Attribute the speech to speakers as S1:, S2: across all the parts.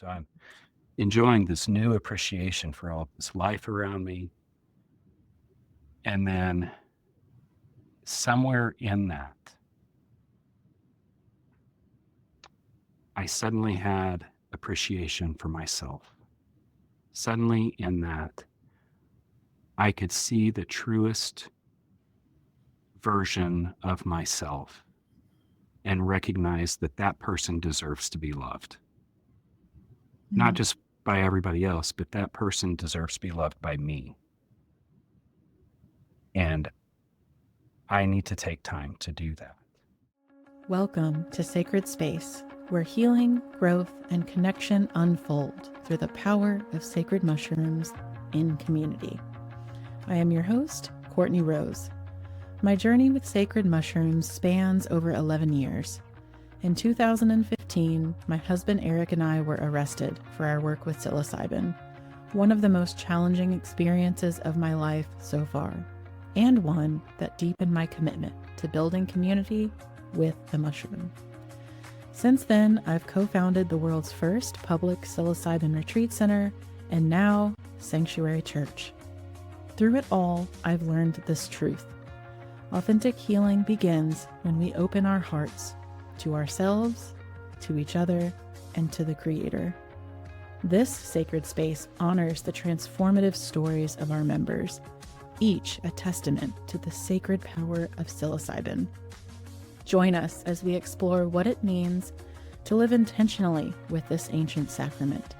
S1: So I'm enjoying this new appreciation for all this life around me. And then somewhere in that, I suddenly had appreciation for myself. Suddenly, in that, I could see the truest version of myself and recognize that that person deserves to be loved, not
S2: Mm.
S1: just by everybody else, but that person deserves to be loved by me. And I need to take time to do that.
S2: Welcome to Sacred Space, where healing, growth, and connection unfold through the power of sacred mushrooms in community. I am your host, Courtney Rose. My journey with sacred mushrooms spans over 11 years. In 2015, my husband Eric and I were arrested for our work with psilocybin, one of the most challenging experiences of my life so far, and one that deepened my commitment to building community with the mushroom. Since then, I've co-founded the world's first public psilocybin retreat center and now Sanctuary Church. Through it all, I've learned this truth. Authentic healing begins when we open our hearts to ourselves, to each other, and to the Creator. This sacred space honors the transformative stories of our members, each a testament to the sacred power of psilocybin. Join us as we explore what it means to live intentionally with this ancient sacrament.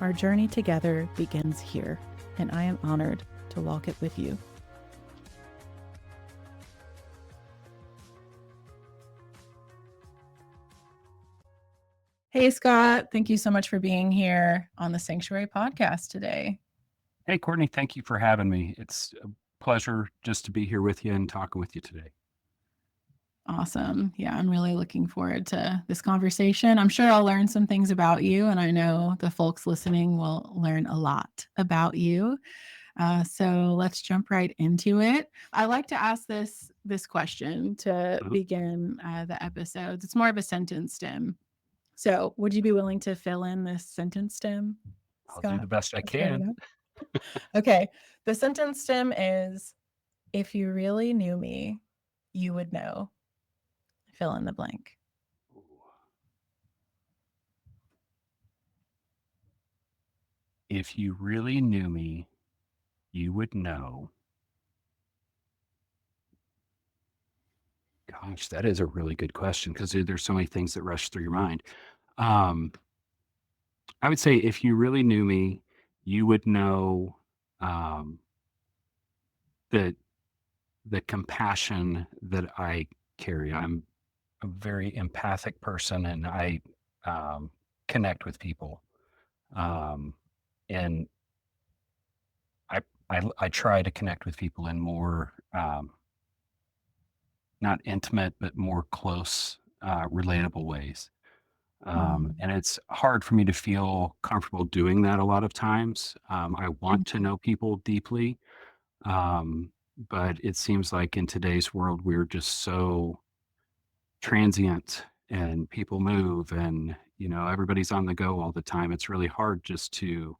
S2: Our journey together begins here, and I am honored to walk it with you. Hey, Scott, thank you so much for being here on the Sanctuary podcast today.
S1: Hey, Courtney, thank you for having me. It's a pleasure just to be here with you and talking with you today.
S2: Awesome. Yeah, I'm really looking forward to this conversation. I'm sure I'll learn some things about you, and I know the folks listening will learn a lot about you. So let's jump right into it. I like to ask this question to
S1: Mhm.
S2: begin the episodes. It's more of a sentence stem. So, would you be willing to fill in this sentence stem,
S1: I'll do
S2: Scott,
S1: the best I
S2: to start it
S1: can.
S2: out? Okay. The sentence stem is, if you really knew me, you would know. Fill in the blank.
S1: If you really knew me, you would know. Gosh, that is a really good question because there's so many things that rush through your mind. Um, I would say if you really knew me, you would know um, the the compassion that I carry. I'm a very empathic person, and I um, connect with people. Um, and I try to connect with people in more not intimate but more close, relatable ways.
S2: Mm.
S1: And it's hard for me to feel comfortable doing that a lot of times. I want to
S2: Mhm.
S1: know people deeply, um, but it seems like in today's world we're just so transient and people move and everybody's on the go all the time. It's really hard just to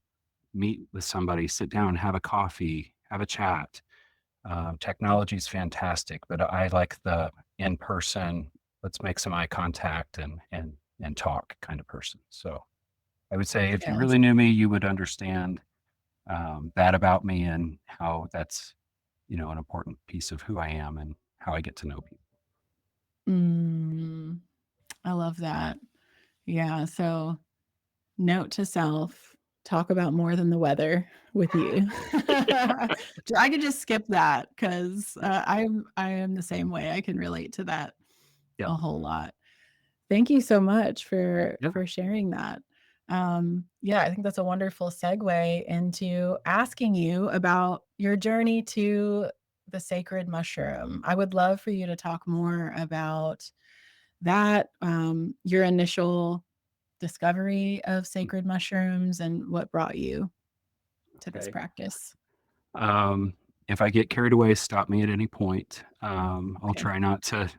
S1: meet with somebody, sit down, have a coffee, have a chat. Technology is fantastic, but I like the in person. Let's make some eye contact and talk kind of person. So I would say if you
S2: Yes.
S1: really knew me, you would understand that about me and how that's an important piece of who I am and how I get to know people.
S2: Mm, I love that. Yeah. So, note to self, talk about more than the weather with you. I could just skip that because I am the same way. I can relate to that
S1: Yeah,
S2: a whole lot. Thank you so much
S1: yeah.
S2: for sharing that. Yeah, I think that's a wonderful segue into asking you about your journey to the sacred mushroom. I would love for you to talk more about that, your initial discovery of
S1: Mm,
S2: sacred mushrooms and what brought you to this
S1: okay.
S2: practice.
S1: Um, if I get carried away, stop me at any point. I'll
S2: Okay.
S1: try not to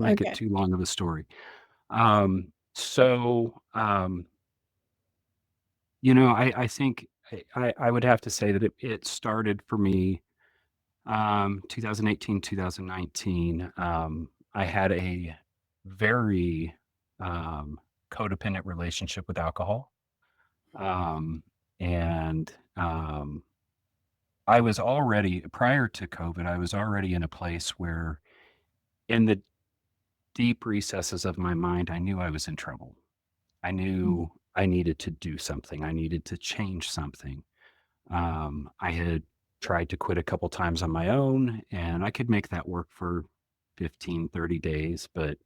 S1: make it
S2: Okay.
S1: too long of a story. So, I think I would have to say that it started for me, 2018, 2019. I had a very, um, codependent relationship with alcohol, um, and, I was already prior to COVID, I was already in a place where in the deep recesses of my mind, I knew I was in trouble. I
S2: Mm,
S1: knew I needed to do something. I needed to change something. I had tried to quit a couple times on my own, and I could make that work for 15, 30 days. But,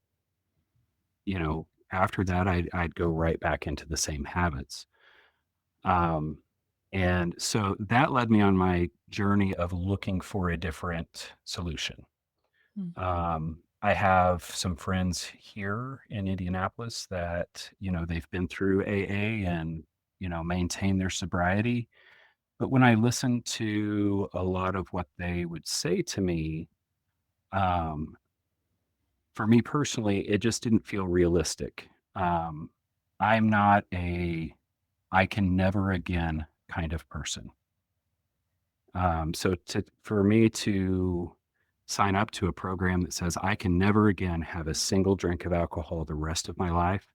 S1: after that, I'd go right back into the same habits. Um, and so that led me on my journey of looking for a different solution.
S2: mm,
S1: I have some friends here in Indianapolis that, they've been through AA and, maintain their sobriety. But when I listened to a lot of what they would say to me, um, for me personally, it just didn't feel realistic. Um, I'm not a I can never again kind of person. So for me to sign up to a program that says I can never again have a single drink of alcohol the rest of my life,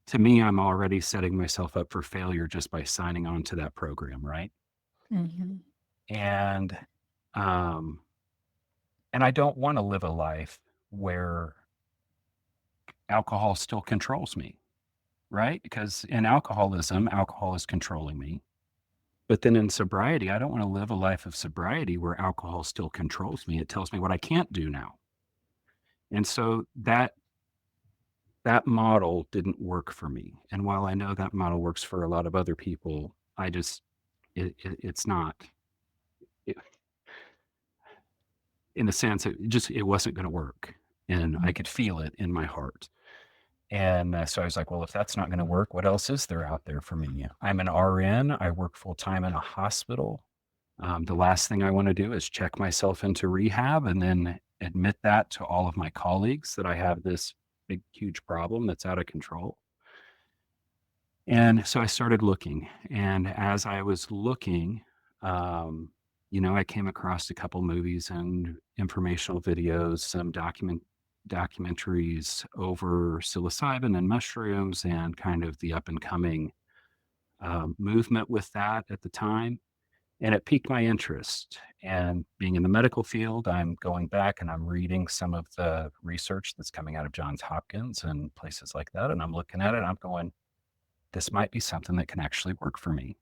S1: to me, I'm already setting myself up for failure just by signing on to that program, right?
S2: mhm,
S1: And um, and I don't want to live a life where alcohol still controls me, right? Because in alcoholism, alcohol is controlling me. But then in sobriety, I don't want to live a life of sobriety where alcohol still controls me. It tells me what I can't do now. And so that model didn't work for me. And while I know that model works for a lot of other people, I just it's not it, in a sense it wasn't going to work, and I
S2: mm,
S1: could feel it in my heart. And so I was like, well, if that's not going to work, what else is there out there for me? I'm an RN. I work full time in a hospital. The last thing I want to do is check myself into rehab and then admit that to all of my colleagues that I have this big, huge problem that's out of control. And so I started looking. And as I was looking, um, I came across a couple movies and informational videos, some documentaries over psilocybin and mushrooms and kind of the up and coming movement with that at the time. And it piqued my interest. And being in the medical field, I'm going back and I'm reading some of the research that's coming out of Johns Hopkins and places like that. And I'm looking at it and I'm going, this might be something that can actually work for me.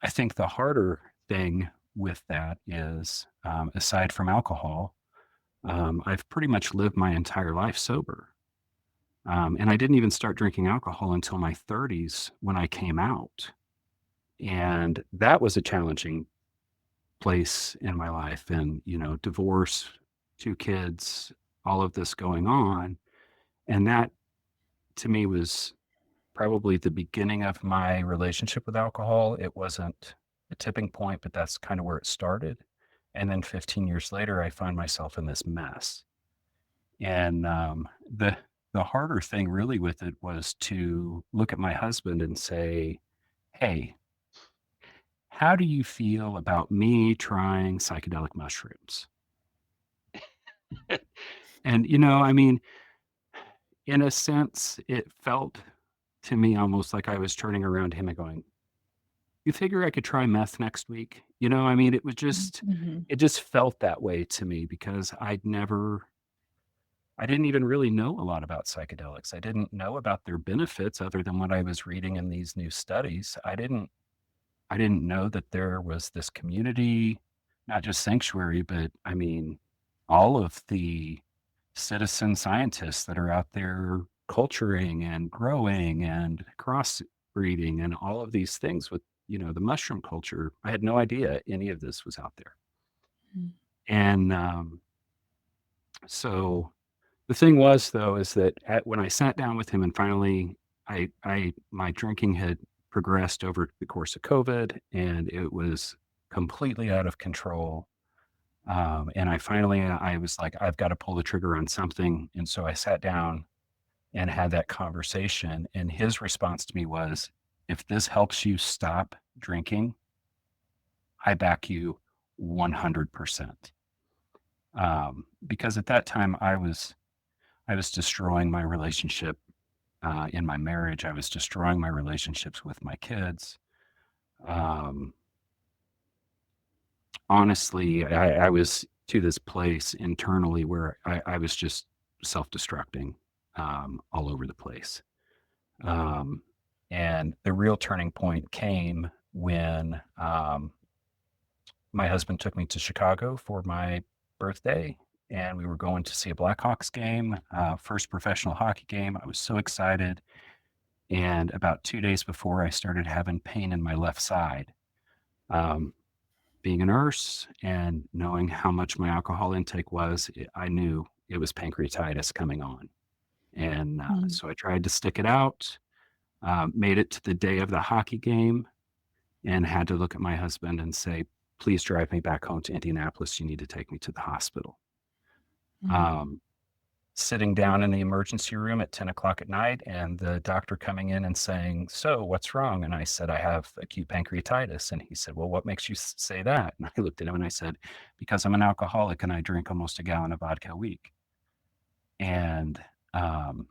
S1: I think the harder thing with that is, aside from alcohol, I've pretty much lived my entire life sober. And I didn't even start drinking alcohol until my 30s when I came out. And that was a challenging place in my life. And, divorce, two kids, all of this going on. And that to me was probably the beginning of my relationship with alcohol. It wasn't a tipping point, but that's kind of where it started. And then 15 years later, I find myself in this mess. And the harder thing really with it was to look at my husband and say, "Hey, how do you feel about me trying psychedelic mushrooms?" And I mean, in a sense, it felt to me almost like I was turning around to him and going, "You figure I could try meth next week?" I mean,
S2: mhm,
S1: it just felt that way to me because I didn't even really know a lot about psychedelics. I didn't know about their benefits other than what I was reading in these new studies. I didn't know that there was this community, not just sanctuary, but I mean, all of the citizen scientists that are out there culturing and growing and crossbreeding and all of these things with, the mushroom culture. I had no idea any of this was out there.
S2: mm,
S1: And so the thing was, though, is that when I sat down with him and finally, my drinking had progressed over the course of COVID, and it was completely out of control. And I was like, I've got to pull the trigger on something. And so I sat down and had that conversation. And his response to me was, If this helps you stop drinking, I back you 100%. Because at that time I was destroying my relationship in my marriage. I was destroying my relationships with my kids. Um, Honestly, I was to this place internally where I was just self-destructing all over the place. Um, and the real turning point came when my husband took me to Chicago for my birthday, and we were going to see a Blackhawks game, first professional hockey game. I was so excited. And about 2 days before, I started having pain in my left side. Um, Being a nurse and knowing how much my alcohol intake was, I knew it was pancreatitis coming on. And
S2: Mm.
S1: so I tried to stick it out, made it to the day of the hockey game, and had to look at my husband and say, please drive me back home to Indianapolis. You need to take me to the hospital.
S2: Mm.
S1: Um, Sitting down in the emergency room at 10 o'clock at night, and the doctor coming in and saying, so what's wrong? And I said, I have acute pancreatitis. And he said, well, what makes you say that? And I looked at him and I said, because I'm an alcoholic and I drink almost a gallon of vodka a week. And um,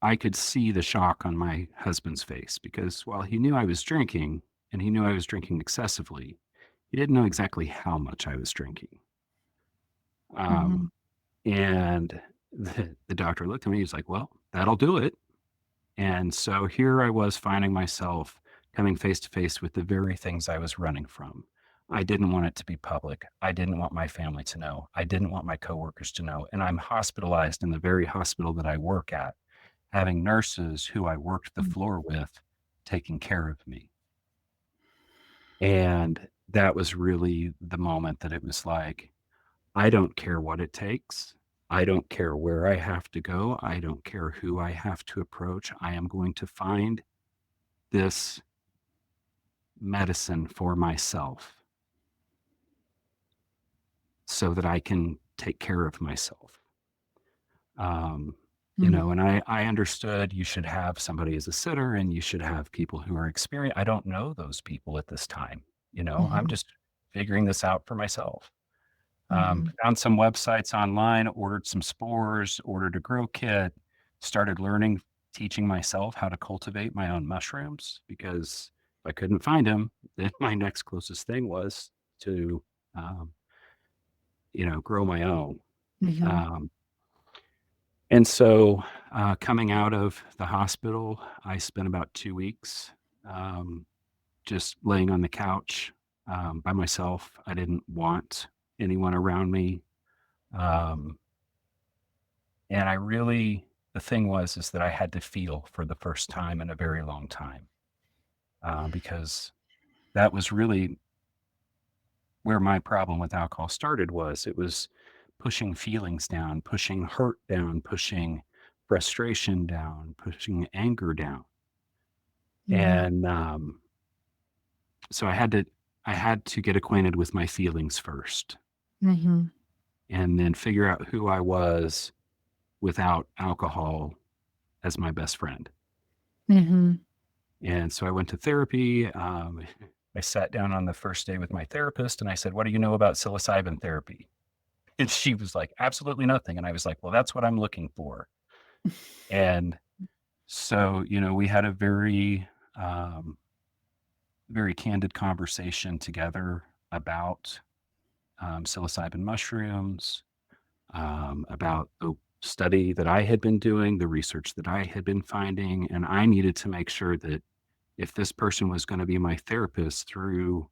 S1: I could see the shock on my husband's face because while he knew I was drinking and he knew I was drinking excessively, he didn't know exactly how much I was drinking.
S2: Mhm.
S1: Um, and the doctor looked at me. He's like, well, that'll do it. And so here I was finding myself coming face to face with the very things I was running from. I didn't want it to be public. I didn't want my family to know. I didn't want my coworkers to know. And I'm hospitalized in the very hospital that I work at, having nurses who I worked the
S2: Mm.
S1: floor with taking care of me. And that was really the moment that it was like, I don't care what it takes. I don't care where I have to go. I don't care who I have to approach. I am going to find this medicine for myself so that I can take care of myself. Um,
S2: Mm.
S1: and I understood you should have somebody as a sitter and you should have people who are experienced. I don't know those people at this time. I'm
S2: Mhm.
S1: just figuring this out for myself.
S2: Mhm.
S1: Found some websites online, ordered some spores, ordered a grow kit, started learning, teaching myself how to cultivate my own mushrooms because if I couldn't find them, then my next closest thing was to, um, grow my own.
S2: Mhm.
S1: Um, and so coming out of the hospital, I spent about 2 weeks um, just laying on the couch by myself. I didn't want anyone around me. Um, And I really the thing was is that I had to feel for the first time in a very long time, because that was really where my problem with alcohol started was it was pushing feelings down, pushing hurt down, pushing frustration down, pushing anger down.
S2: Mhm.
S1: And, so I had to get acquainted with my feelings first
S2: Mhm.
S1: and then figure out who I was without alcohol as my best friend.
S2: Mhm.
S1: And so I went to therapy. I sat down on the first day with my therapist and I said, what do you know about psilocybin therapy? And she was like, absolutely nothing. And I was like, well, that's what I'm looking for. And so, we had a um, very candid conversation together about psilocybin mushrooms, about the study that I had been doing, the research that I had been finding. And I needed to make sure that if this person was going to be my therapist through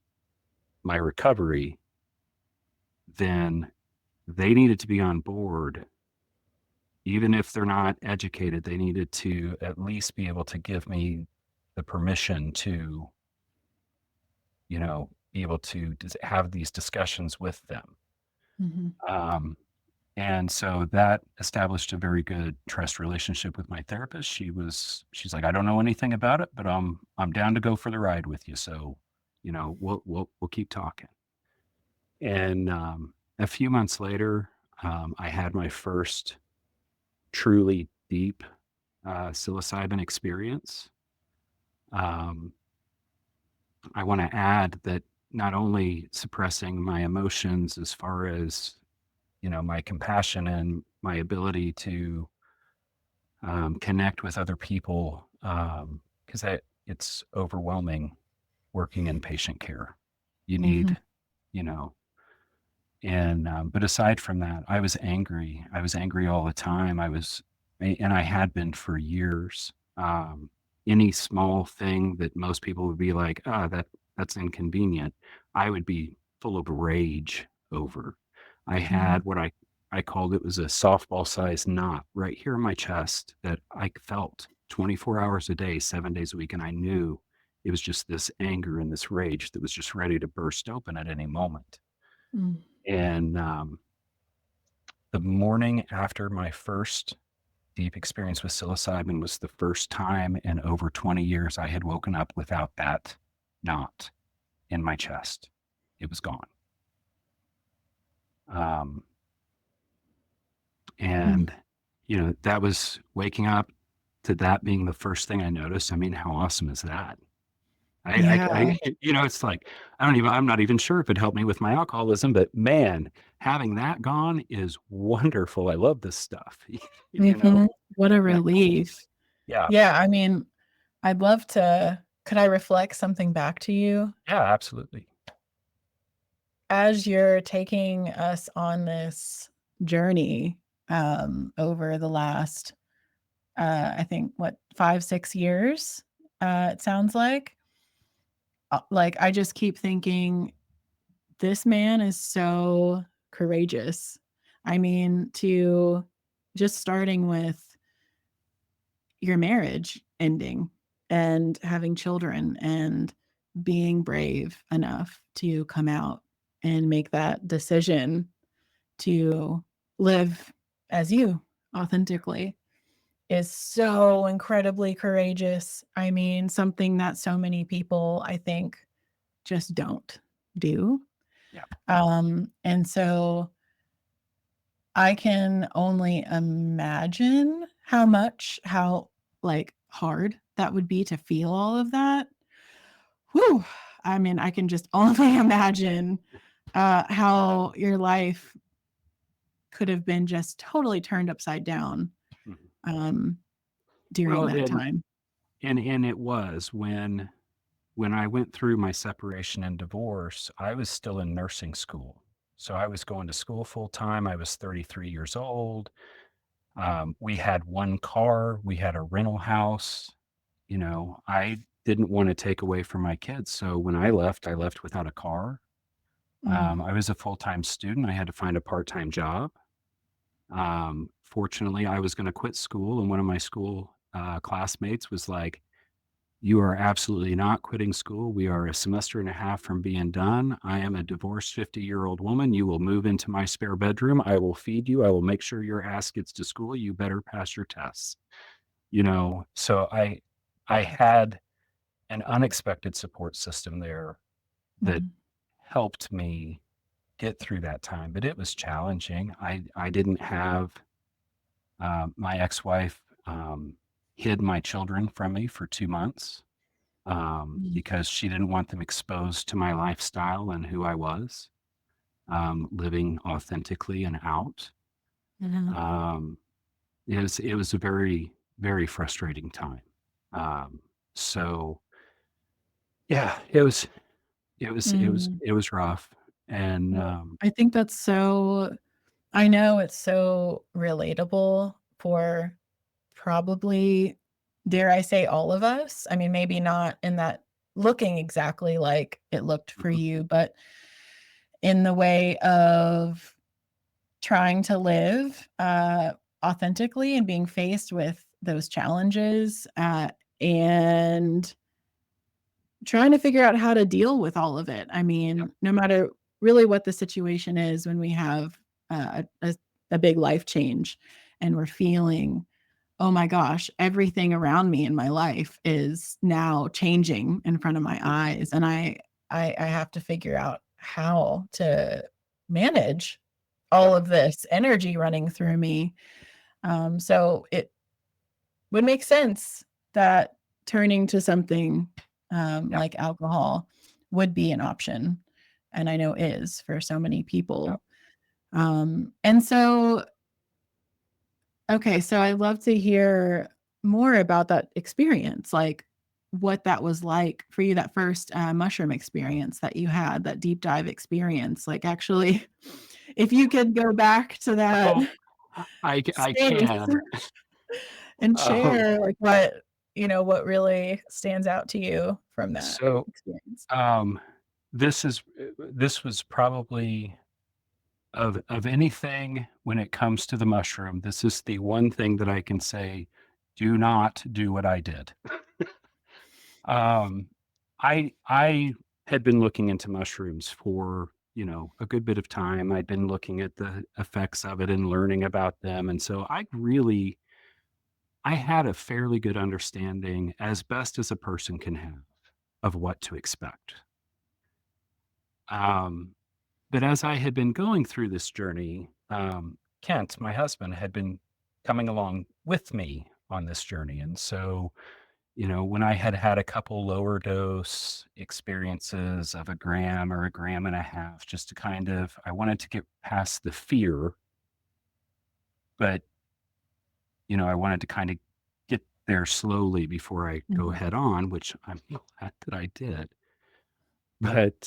S1: my recovery, then they needed to be on board. Even if they're not educated, they needed to at least be able to give me the permission to, be able to have these discussions with them.
S2: Mhm.
S1: Um, and so that established a very good trust relationship with my therapist. She's like, I don't know anything about it, but I'm down to go for the ride with you. So, we'll keep talking. And a few months later, I had my first truly deep psilocybin experience. Um, I want to add that not only suppressing my emotions as far as, my compassion and my ability to connect with other people, because it's overwhelming working in patient care. You
S2: Mm-hmm.
S1: need, you know, and but aside from that, I was angry. I was angry all the time. And I had been for years. Any small thing that most people would be like, "Ah, that's inconvenient," I would be full of rage over. I
S2: Mm-hmm.
S1: had what I called, it was a softball-sized knot right here in my chest that I felt 24 hours a day, 7 days a week, and I knew it was just this anger and this rage that was just ready to burst open at any moment.
S2: Mm.
S1: And the morning after my first deep experience with psilocybin was the first time in over 20 years I had woken up without that knot in my chest. It was gone. Um,
S2: Mm.
S1: and, that was waking up to that being the first thing I noticed. I mean, how awesome is that?
S2: Yeah.
S1: It's like, I'm not even sure if it helped me with my alcoholism, but man, having that gone is wonderful. I love this stuff. you know?
S2: Mm-hmm. What a
S1: Yeah.
S2: relief.
S1: Yeah.
S2: Yeah, I mean, I'd love to could I reflect something back to you?
S1: Yeah, absolutely.
S2: As you're taking us on this journey, over the last, I think, what, 5, 6 years, it sounds like, I just keep thinking, "This man is so courageous." I mean, to just starting with your marriage ending and having children and being brave enough to come out and make that decision to live as you authentically is so incredibly courageous. I mean, something that so many people, I think, just don't do.
S1: Yeah.
S2: And so I can only imagine how, like, hard that would be to feel all of that. Whew. I mean, I can just only imagine, how your life could have been just totally turned upside down,
S1: Mhm.
S2: um, during
S1: Well,
S2: that time.
S1: and it was when I went through my separation and divorce, I was still in nursing school. So I was going to school full time. I was 33 years old. We had one car, we had a rental house. I didn't want to take away from my kids. So when I left without a car.
S2: Mm,
S1: I was a full time student. I had to find a part time job. Fortunately, I was going to quit school, and one of my school classmates was like, "You are absolutely not quitting school. We are a semester and a half from being done. I am a divorced 50-year-old woman. You will move into my spare bedroom. I will feed you. I will make sure your ass gets to school. You better pass your tests." So I had an unexpected support system there that
S2: mm,
S1: helped me get through that time, but it was challenging. I didn't have my ex-wife hid my children from me for 2 months
S2: mm,
S1: because she didn't want them exposed to my lifestyle and who I was, living authentically and out.
S2: mhm,
S1: Um, it was a very, very frustrating time. Um, so yeah,
S2: mm.
S1: it was rough. And
S2: Well, I think that's so I know it's so relatable for probably, dare I say, all of us. I mean, maybe not in that looking exactly like it looked for
S1: mhm,
S2: you, but in the way of trying to live, authentically and being faced with those challenges, and trying to figure out how to deal with all of it. I
S1: yep,
S2: mean, no matter really what the situation is when we have a big life change and we're feeling, oh my gosh, everything around me in my life is now changing in front of my
S1: mhm,
S2: eyes, and I have to figure out how to manage all
S1: yep,
S2: of this energy running through me. So would make sense that turning to something
S1: Yeah.
S2: like alcohol would be an option. And I know is for so many
S1: Yeah.
S2: people. And so, okay, so I'd love to hear more about that experience, like what that was like for you, that first mushroom experience that you had, that deep dive experience. Like, actually, if you could go back to that
S1: Oh, I
S2: space
S1: can.
S2: and
S1: Um,
S2: share, like, what really stands out to you from that
S1: so,
S2: experience.
S1: um, this was probably of anything when it comes to the mushroom, this is the one thing that I can say, do not do what I did. Um, I had been looking into mushrooms for, a good bit of time. I'd been looking at the effects of it and learning about them, and so I had a fairly good understanding, as best as a person can have, of what to expect. Um, but as I had been going through this journey, Kent, my husband, had been coming along with me on this journey. And so, when I had had a couple lower dose experiences of a gram or a gram and a half, just to I wanted to get past the fear, but, I wanted to kind of get there slowly before I go
S2: Mhm,
S1: head on, which I'm glad that I did. But,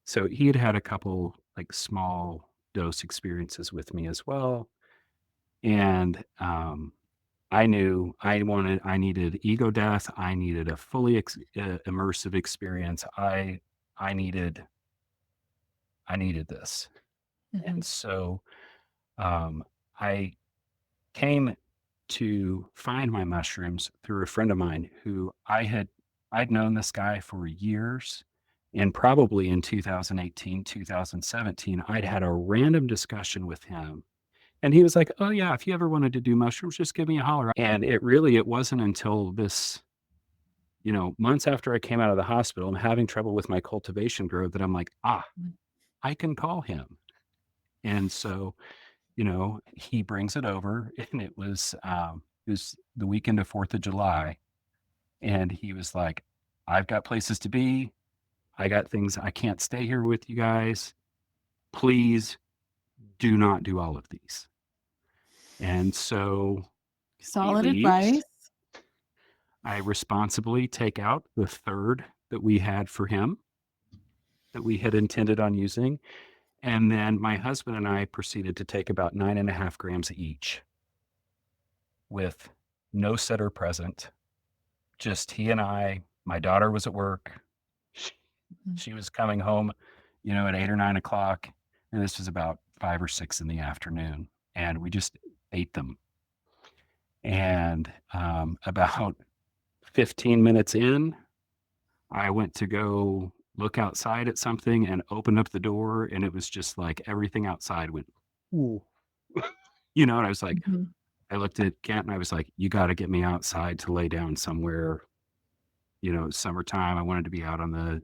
S1: so he had had a couple, like, small dose experiences with me as well, and, I knew I needed ego death, I needed a fully immersive experience, I needed I needed this,
S2: mhm,
S1: and so, um, I came to find my mushrooms through a friend of mine who I'd known this guy for years, and probably in 2018, 2017, I'd had a random discussion with him, and he was like, "Oh, yeah, if you ever wanted to do mushrooms, just give me a holler." And it wasn't until this, months after I came out of the hospital and having trouble with my cultivation grow that I'm like, "Ah,
S2: mhm,
S1: I can call him." And so he brings it over, and it was the weekend of 4th of July, and he was like, "I've got places to be. I got things I can't stay here with you guys. Please do not do all of these." And so he
S2: solid
S1: leaves.
S2: advice.
S1: I responsibly take out the third that we had for him, that we had intended on using, and then my husband and I proceeded to take about 9.5 grams each with no sitter present. Just he and I. My daughter was at work. Sh
S2: Mhm,
S1: she was coming home, at 8 or 9 o'clock, and this was about 5 or 6 in the afternoon, and we just ate them. And, about 15 minutes in, I went to go look outside at something and opened up the door, and it was just like everything outside went, "Ooh." And I was like
S2: mhm,
S1: I looked at Kent, and I was like, "You gotta get me outside to lay down somewhere." Summertime, I wanted to be out on the,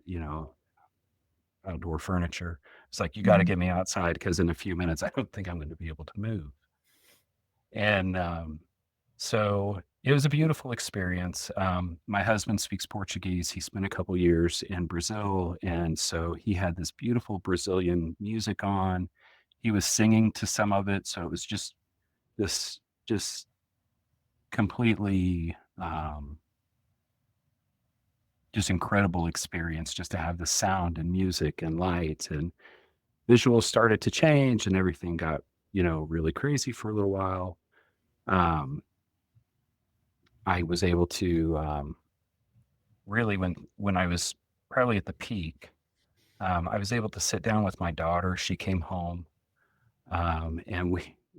S1: outdoor furniture. It's like, "You gotta
S2: mhm,
S1: get me outside because in a few minutes, I don't think I'm gonna be able to move." And, so it was a beautiful experience. My husband speaks Portuguese. He spent a couple years in Brazil, and so he had this beautiful Brazilian music on. He was singing to some of it, so it was this just completely, just incredible experience just to have the sound and music and light, and visuals started to change, and everything got, really crazy for a little while. Um, I was able to, really when I was probably at the peak, I was able to sit down with my daughter. She came home, and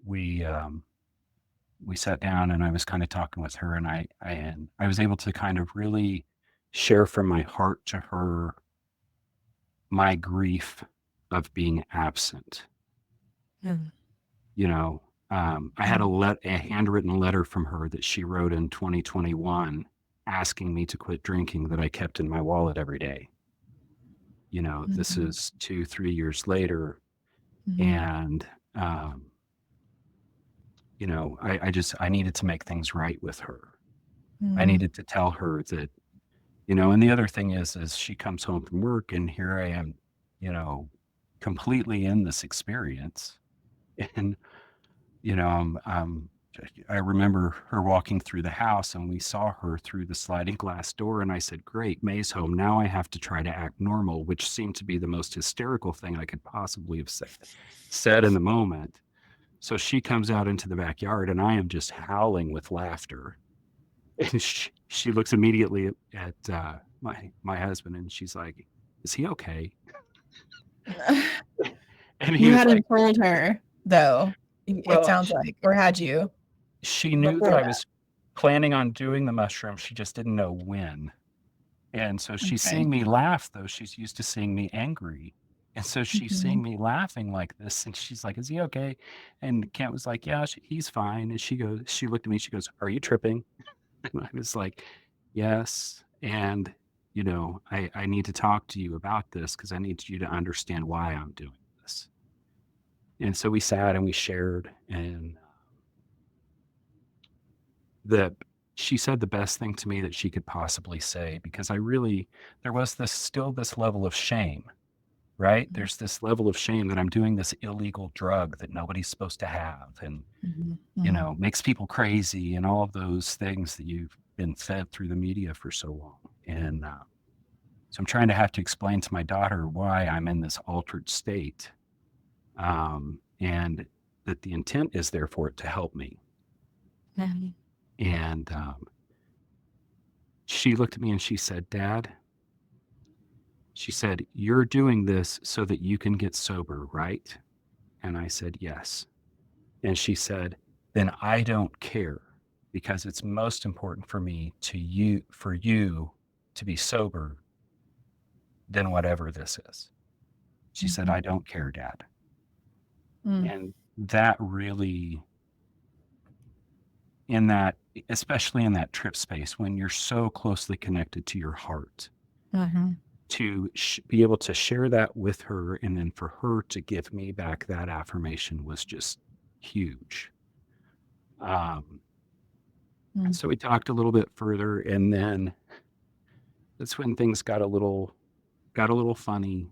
S1: we sat down, and I was kinda talking with her, and I was able to kind of really share from my heart to her my grief of being absent.
S2: mhm,
S1: I had
S2: mhm,
S1: a handwritten letter from her that she wrote in 2021 asking me to quit drinking that I kept in my wallet every day. This
S2: mhm,
S1: is 2, 3 years later,
S2: mhm,
S1: and, um, I needed to make things right with her. I
S2: Mm.
S1: needed to tell her that, and the other thing is she comes home from work and here I am, you know, completely in this experience. And, you know, I remember her walking through the house and we saw her through the sliding glass door. And I said, great, May's home. Now I have to try to act normal, which seemed to be the most hysterical thing I could possibly have said in the moment. So she comes out into the backyard and I am just howling with laughter. And she looks immediately at my husband and she's like, "Is he okay?" And he
S2: You
S1: was like,
S2: hadn't told her, though, it
S1: "Well,
S2: sounds like, or had you
S1: she knew that
S2: before
S1: I
S2: that?
S1: was planning on doing the mushroom. She just didn't know when." And so she's
S2: Okay.
S1: seeing me laugh, though she's used to seeing me angry. And so she's
S2: Mhm.
S1: seeing me laughing like this, and she's like, "Is he okay?" And Kent was like, "Yeah, he's fine." And she looked at me, she goes, "Are you tripping?" And I was like, "Yes, and, I need to talk to you about this because I need you to understand why I'm doing this." And so we sat and we shared, and the she said the best thing to me that she could possibly say because there was this level of shame, right?
S2: Mhm.
S1: There's this level of shame that I'm doing this illegal drug that nobody's supposed to have and,
S2: Mhm. Mhm.
S1: makes people crazy and all of those things that you've been fed through the media for so long. And, so I'm trying to have to explain to my daughter why I'm in this altered state, and that the intent is there for it to help me.
S2: Mhm.
S1: And she looked at me and she said, "Dad," she said, "you're doing this so that you can get sober, right?" And I said, "Yes." And she said, "Then I don't care because it's most important for you to be sober than whatever this is." She said,
S2: Mhm.
S1: "I don't care, Dad."
S2: Mm.
S1: And that really in that especially in that trip space when you're so closely connected to your heart,
S2: Uh-huh.
S1: to be able to share that with her and then for her to give me back that affirmation was just huge. Um,
S2: Mm.
S1: so we talked a little bit further, and then that's when things got a little funny.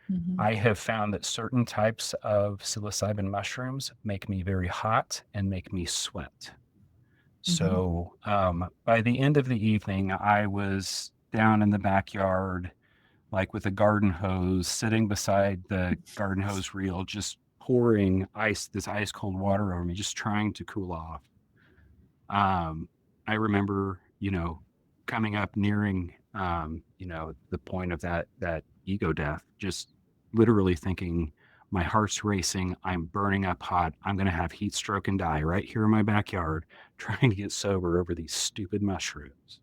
S2: Mhm.
S1: I have found that certain types of psilocybin mushrooms make me very hot and make me sweat.
S2: Mhm.
S1: So, by the end of the evening, I was down in the backyard, like with a garden hose, sitting beside the garden hose reel, just pouring this ice cold water over me, just trying to cool off. Um, I remember, coming up nearing, the point of that ego death, just literally thinking, my heart's racing, I'm burning up hot, I'm gonna have heat stroke and die right here in my backyard, trying to get sober over these stupid mushrooms.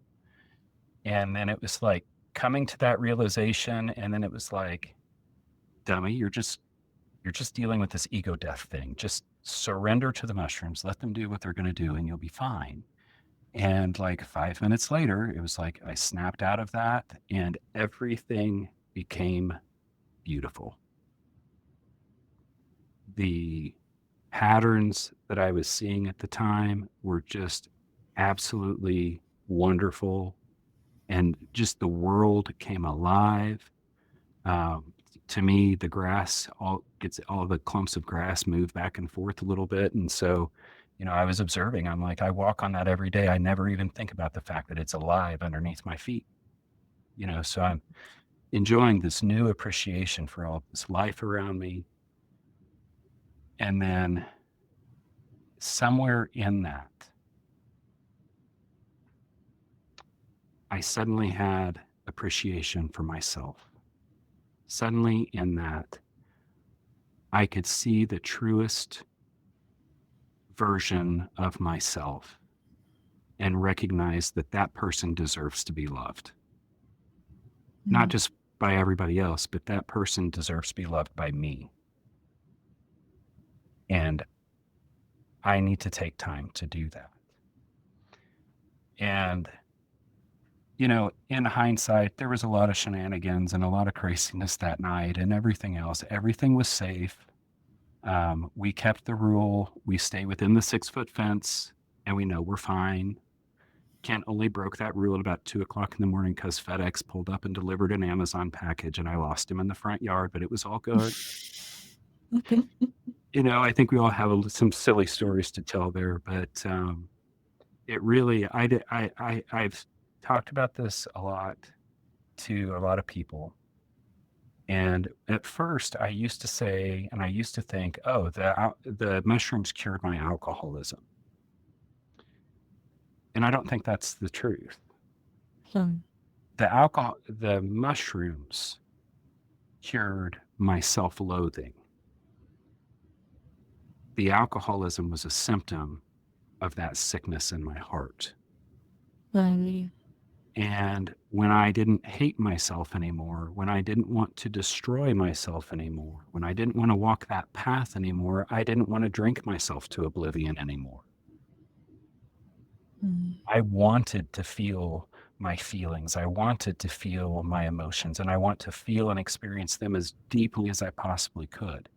S1: And then it was like coming to that realization, and then it was like, dummy, you're just dealing with this ego death thing. Just surrender to the mushrooms, let them do what they're gonna do, and you'll be fine. And like 5 minutes later, it was like I snapped out of that and everything became beautiful. The patterns that I was seeing at the time were just absolutely wonderful. And just the world came alive. Um, to me, the grass all the clumps of grass move back and forth a little bit. And so, I was observing, I'm like, I walk on that every day. I never even think about the fact that it's alive underneath my feet. So I'm enjoying this new appreciation for all this life around me. And then somewhere in that, I suddenly had appreciation for myself. Suddenly, in that, I could see the truest version of myself and recognize that that person deserves to be loved, not
S2: Mm.
S1: just by everybody else, but that person deserves to be loved by me. And I need to take time to do that. And in hindsight, there was a lot of shenanigans and a lot of craziness that night and everything else. Everything was safe. We kept the rule. We stay within the 6-foot fence, and we know we're fine. Kent only broke that rule at about 2 o'clock in the morning because FedEx pulled up and delivered an Amazon package, and I lost him in the front yard, but it was all good. I think we all have some silly stories to tell there, but it really, I've talked about this a lot to a lot of people. And at first, I used to say, and I used to think, oh, the mushrooms cured my alcoholism. And I don't think that's the truth.
S2: Hmm.
S1: The mushrooms cured my self-loathing. The alcoholism was a symptom of that sickness in my heart.
S2: Right.
S1: And when I didn't hate myself anymore, when I didn't want to destroy myself anymore, when I didn't want to walk that path anymore, I didn't want to drink myself to oblivion anymore.
S2: Mm.
S1: I wanted to feel my feelings. I wanted to feel my emotions, and I want to feel and experience them as deeply as I possibly could.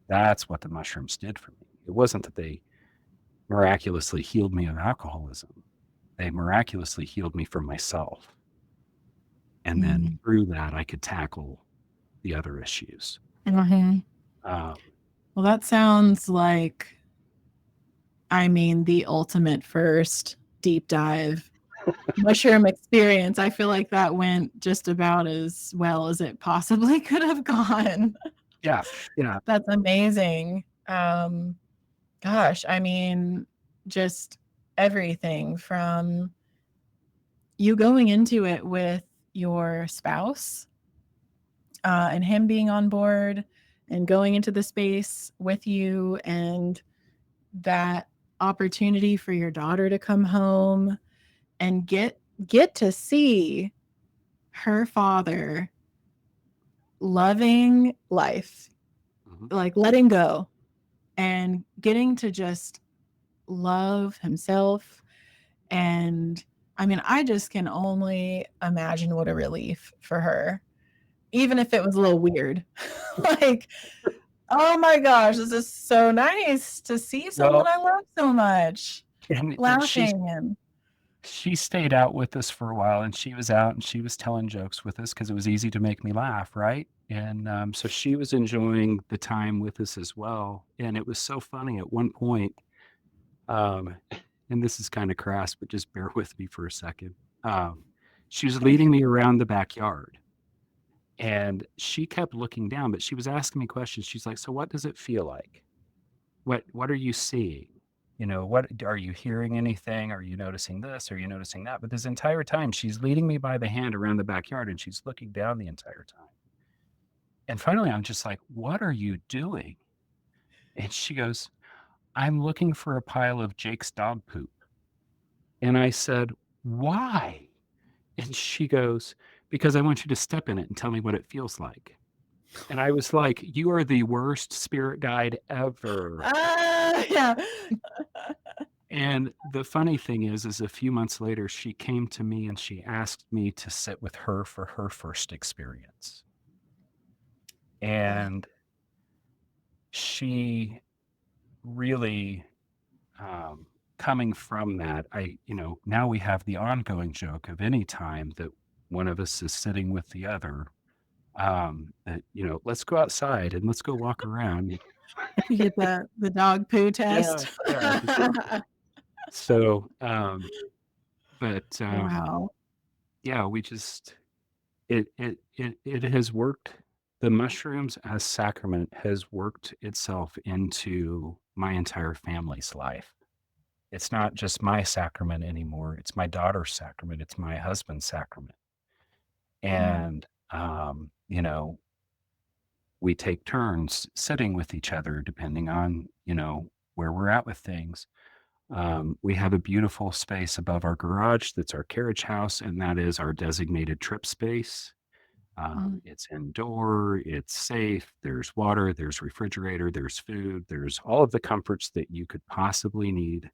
S1: That's what the mushrooms did for me. It wasn't that they miraculously healed me of alcoholism. They miraculously healed me from myself. And then
S2: Mm.
S1: through that, I could tackle the other issues.
S2: Mhm.
S1: Um,
S2: Well, that sounds like, I mean, the ultimate first deep dive mushroom experience. I feel like that went just about as well as it possibly could have gone.
S1: yeah, yeah.
S2: That's amazing. Gosh, I mean, just everything from you going into it with your spouse and him being on board and going into the space with you, and that opportunity for your daughter to come home and get to see her father loving life,
S1: Mhm.
S2: like letting go and getting to just love himself. And I mean, I just can only imagine what a relief for her, even if it was a little weird. Like, oh my gosh, this is so nice to see someone
S1: Well,
S2: I love so much
S1: and
S2: laughing. And
S1: she stayed out with us for a while, and she was out and she was telling jokes with us because it was easy to make me laugh, right? And so she was enjoying the time with us as well. And it was so funny at one point, um, and this is kind of crass, but just bear with me for a second. Um, she was leading me around the backyard, and she kept looking down, but she was asking me questions. She's like, "So what does it feel like? What are you seeing? What are you hearing anything? Are you noticing this? Are you noticing that?" But this entire time, she's leading me by the hand around the backyard, and she's looking down the entire time. And finally, I'm just like, "What are you doing?" And she goes, "I'm looking for a pile of Jake's dog poop." And I said, "Why?" And she goes, "Because I want you to step in it and tell me what it feels like." And I was like, "You are the worst spirit guide ever."
S2: yeah.
S1: And the funny thing is a few months later, she came to me and she asked me to sit with her for her first experience. And she really, um, coming from that, now we have the ongoing joke of any time that one of us is sitting with the other, that, let's go outside and let's go walk around.
S2: You get the dog poo
S1: Yeah,
S2: test.
S1: yeah. So, but
S2: Wow.
S1: yeah, we just it has worked. The mushrooms as sacrament has worked itself into my entire family's life. It's not just my sacrament anymore. It's my daughter's sacrament. It's my husband's sacrament.
S2: Mm.
S1: And, we take turns sitting with each other depending on, where we're at with things. We have a beautiful space above our garage that's our carriage house, and that is our designated trip space.
S2: Mm.
S1: It's indoor, it's safe, there's water, there's refrigerator, there's food, there's all of the comforts that you could possibly need,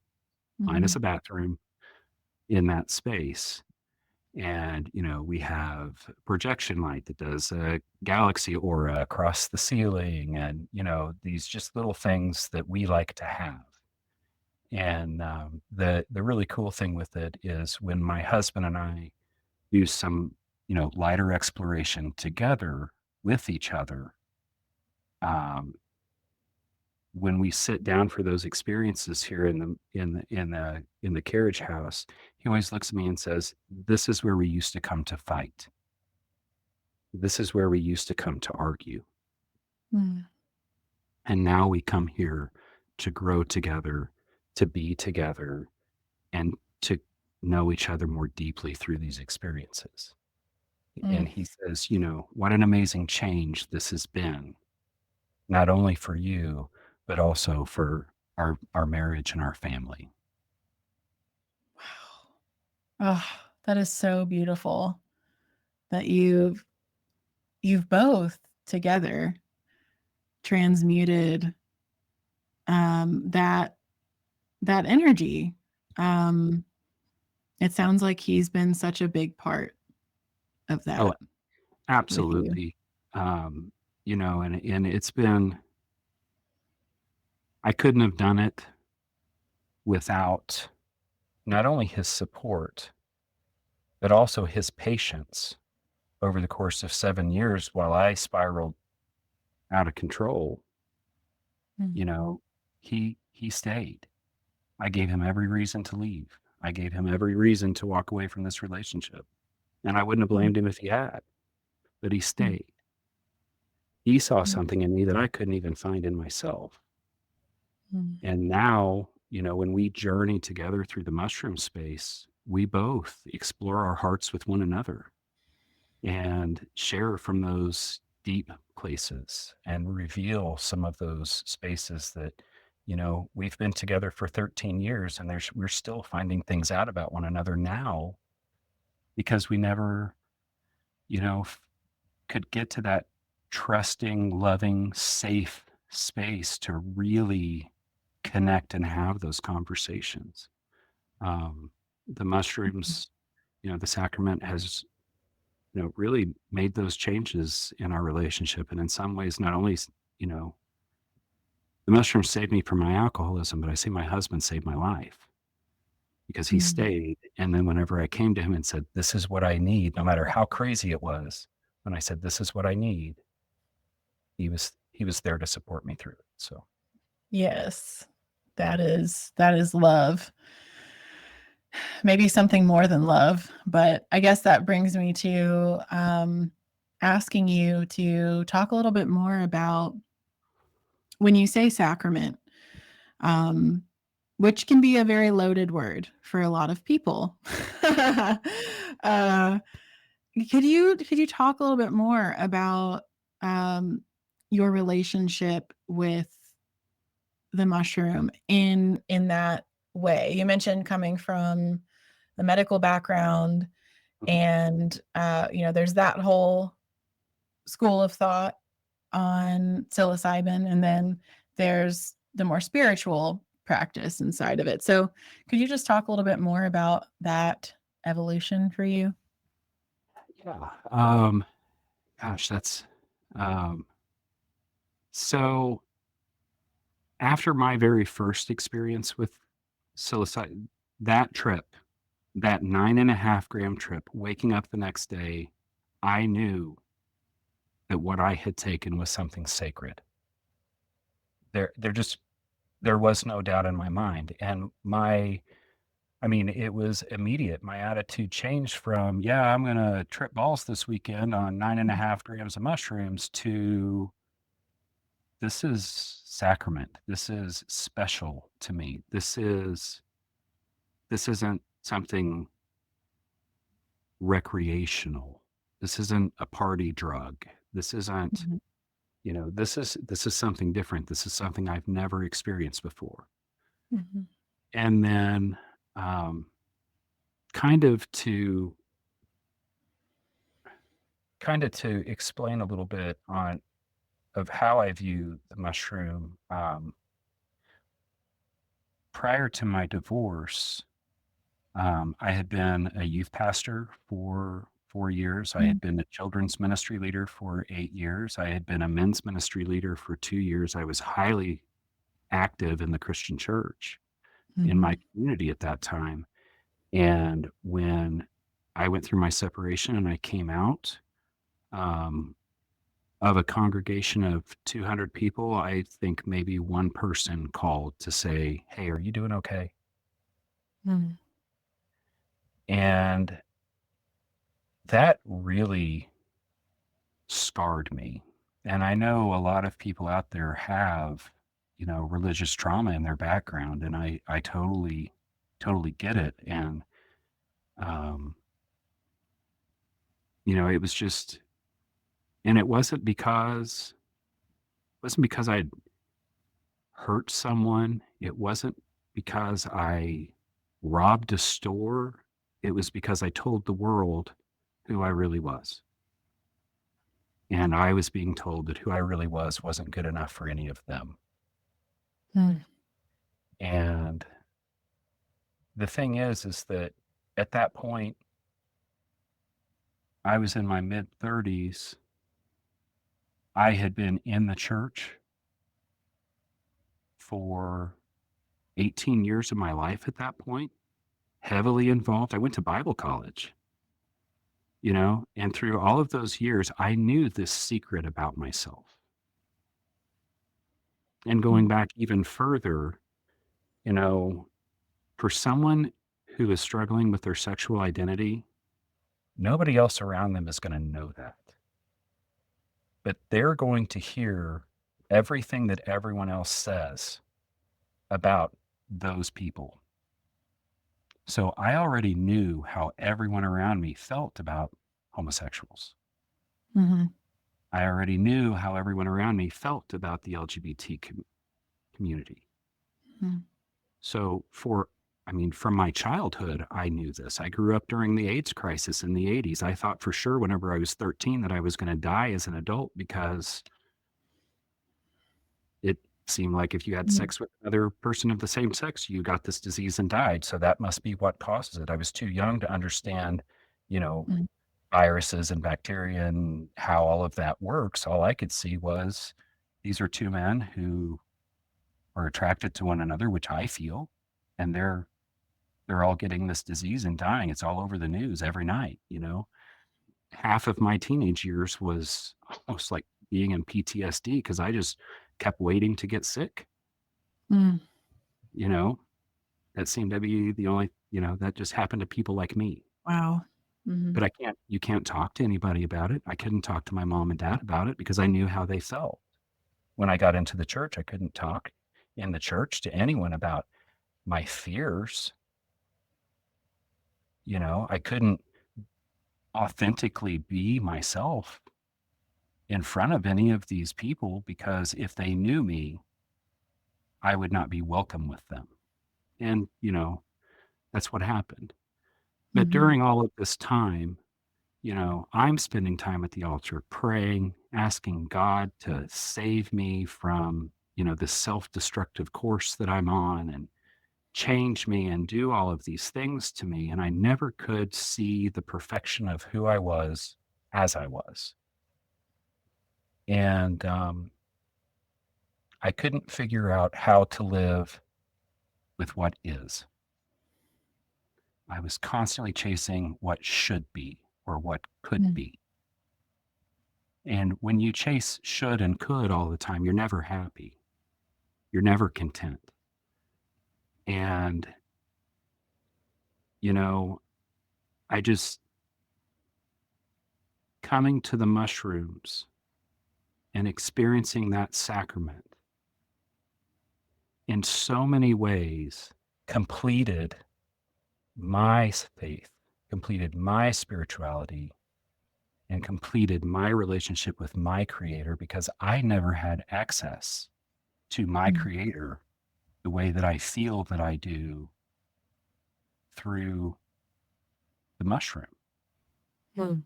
S1: minus
S2: Mhm.
S1: a bathroom in that space. And, we have projection light that does a galaxy aura across the ceiling and, these just little things that we like to have. And the really cool thing with it is when my husband and I do some, lighter exploration together with each other, um, when we sit down for those experiences here in the carriage house, he always looks at me and says, "This is where we used to come to fight. This is where we used to come to argue.
S2: Mm.
S1: And now we come here to grow together, to be together, and to know each other more deeply through these experiences."
S2: Mm.
S1: And he says, "What an amazing change this has been, not only for you, but also for our marriage and our family."
S2: Wow. Oh, that is so beautiful that you've both together transmuted that that energy. Um, it sounds like he's been such a big part of
S1: Oh,
S2: that with you.
S1: absolutely. And it's been, I couldn't have done it without not only his support, but also his patience over the course of 7 years while I spiraled out of control.
S2: Mm.
S1: You know, he stayed. I gave him every reason to leave. I gave him every reason to walk away from this relationship. And I wouldn't have
S2: Mm.
S1: blamed him if he had, but he
S2: Mm.
S1: stayed. He saw
S2: Mm.
S1: something in me that I couldn't even find in myself.
S2: Mm.
S1: And now, when we journey together through the mushroom space, we both explore our hearts with one another and share from those deep places and reveal some of those spaces that, we've been together for 13 years and we're still finding things out about one another now because we never, could get to that trusting, loving, safe space to really connect and have those conversations. The mushrooms, the sacrament has, really made those changes in our relationship. And in some ways, not only, you know, the mushrooms saved me from my alcoholism, but I see my husband saved my life because he
S2: Mm.
S1: stayed. And then whenever I came to him and said, "This is what I need," no matter how crazy it was, when I said, "This is what I need," he was there to support me through it. So
S2: Yes. That is love. Maybe something more than love, but I guess that brings me to asking you to talk a little bit more about when you say sacrament, um, which can be a very loaded word for a lot of people. uh, could you talk a little bit more about um, your relationship with the mushroom in that way? You mentioned coming from the medical background,
S1: mhm.
S2: and there's that whole school of thought on psilocybin, and then there's the more spiritual practice inside of it. So could you just talk a little bit more about that evolution for you?
S1: Yeah. Gosh, that's um, so after my very first experience with psilocybin, that trip, that 9.5 gram trip, waking up the next day, I knew that what I had taken was something sacred. There was no doubt in my mind. And I mean, it was immediate. My attitude changed from, yeah, I'm going to trip balls this weekend on 9.5 grams of mushrooms to, this is sacrament. This is special to me. This isn't something recreational. This isn't a party drug. This isn't,
S2: Mhm.
S1: this is something different. This is something I've never experienced before.
S2: Mhm.
S1: And then um, kind of to explain a little bit on of how I view the mushroom. Prior to my divorce, I had been a youth pastor for 4 years. I
S2: Mm,
S1: had been a children's ministry leader for 8 years. I had been a men's ministry leader for 2 years. I was highly active in the Christian church in my
S2: mhm,
S1: community at that time. And when I went through my separation and I came out, um, of a congregation of 200 people, I think maybe one person called to say, "Hey, are you doing okay?"
S2: mm,
S1: And that really scarred me. And I know a lot of people out there have, religious trauma in their background, and I totally get it. And um, it was just, and it wasn't because I'd hurt someone. It wasn't because I robbed a store. It was because I told the world who I really was. And I was being told that who I really was wasn't good enough for any of them.
S2: mm,
S1: And the thing is that at that point, I was in my mid 30s. I had been in the church for 18 years of my life at that point, heavily involved. I went to Bible college, and through all of those years, I knew this secret about myself. And going
S2: mm,
S1: back even further, you know, for someone who is struggling with their sexual identity, nobody else around them is going to know that. But they're going to hear everything that everyone else says about those people. So I already knew how everyone around me felt about homosexuals.
S2: mhm,
S1: I already knew how everyone around me felt about the LGBT community.
S2: mm,
S1: So from my childhood, I knew this. I grew up during the AIDS crisis in the 80s. I thought for sure whenever I was 13 that I was going to die as an adult because it seemed like if you had
S2: mm,
S1: sex with another person of the same sex, you got this disease and died. So that must be what causes it. I was too young to understand, you know,
S2: mm,
S1: viruses and bacteria and how all of that works. All I could see was these are two men who are attracted to one another, which I feel, and they're all getting this disease and dying. It's all over the news every night. Half of my teenage years was almost like being in PTSD because I just kept waiting to get sick,
S2: mm.
S1: you know? That seemed to be the only, that just happened to people like me.
S2: Wow. Mhm,
S1: But you can't talk to anybody about it. I couldn't talk to my mom and dad about it because I knew how they felt. When I got into the church, I couldn't talk in the church to anyone about my fears. I couldn't authentically be myself in front of any of these people because if they knew me, I would not be welcome with them. And, that's what happened. But
S2: mhm,
S1: during all of this time, I'm spending time at the altar praying, asking God to save me from, this self destructive course that I'm on and change me and do all of these things to me. And I never could see the perfection of who I was as I was. And I couldn't figure out how to live with what is. I was constantly chasing what should be or what could
S2: mm,
S1: be. And when you chase should and could all the time, you're never happy. You're never content. And, you know, I just coming to the mushrooms and experiencing that sacrament in so many ways completed my faith, completed my spirituality, and completed my relationship with my creator because I never had access to my
S2: mm,
S1: creator the way that I feel that I do through the mushroom.
S2: mm,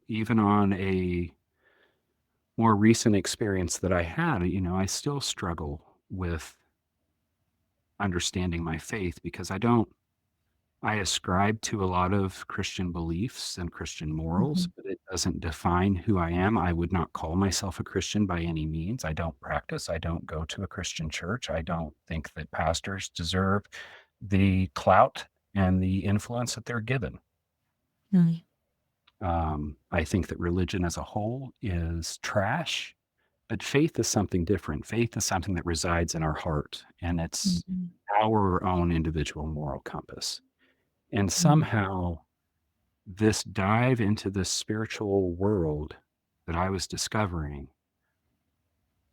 S1: Even on a more recent experience that I had, I still struggle with understanding my faith because I don't. I ascribe to a lot of Christian beliefs and Christian morals,
S2: Mhm.
S1: but it doesn't define who I am. I would not call myself a Christian by any means. I don't practice. I don't go to a Christian church. I don't think that pastors deserve the clout and the influence that they're given.
S2: Mm.
S1: I think that religion as a whole is trash, but faith is something different. Faith is something that resides in our heart, and it's
S2: Mhm.
S1: our own individual moral compass. And
S2: Mhm.
S1: somehow, this dive into this spiritual world that I was discovering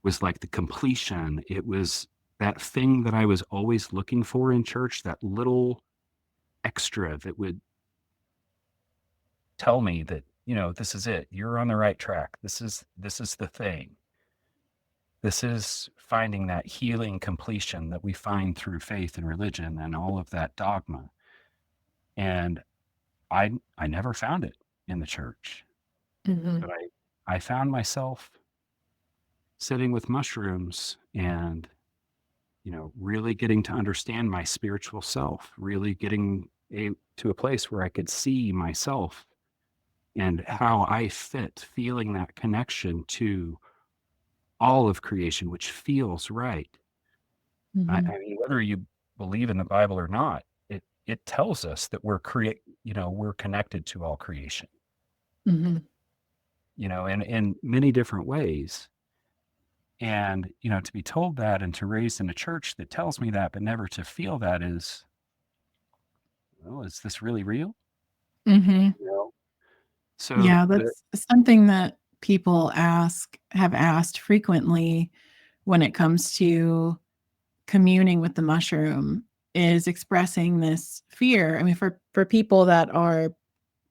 S1: was like the completion. It was that thing that I was always looking for in church, that little extra that would tell me that, this is it. You're on the right track. This is the thing. This is finding that healing completion that we find through faith and religion and all of that dogma. And I never found it in the church,
S2: Mhm.
S1: but I found myself sitting with mushrooms and, really getting to understand my spiritual self, really getting to a place where I could see myself and how I fit, feeling that connection to all of creation, which feels right.
S2: Mhm.
S1: I mean, whether you believe in the Bible or not, it tells us that we're connected to all creation,
S2: Mhm.
S1: in many different ways. And, to be told that and to raised in a church that tells me that, but never to feel that is, well, is this really real?
S2: Mhm.
S1: You know? So
S2: Yeah,
S1: the
S2: that's something that people have asked frequently when it comes to communing with the mushroom is expressing this fear. I mean, for people that are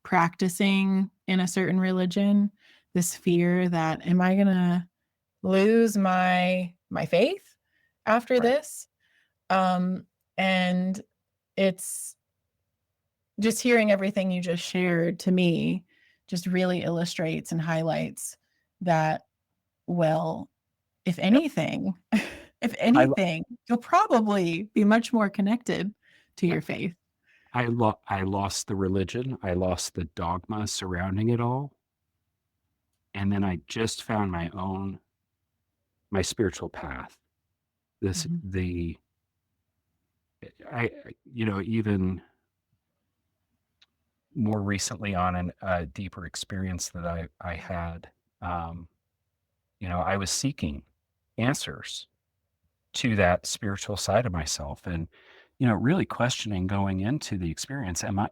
S2: practicing in a certain religion, this fear that am I gonna lose my faith after
S1: right.
S2: this? Um, and it's just hearing everything you just shared to me just really illustrates and highlights that, well, if
S1: Yep.
S2: anything, if
S1: I lo
S2: anything, you'll probably be much more connected to
S1: yeah.
S2: your faith.
S1: I lost the religion, I lost the dogma surrounding it all, and then I just found my spiritual path. This
S2: Mhm.
S1: the even more recently on a deeper experience that I had, um, I was seeking answers to that spiritual side of myself and, really questioning going into the experience, am I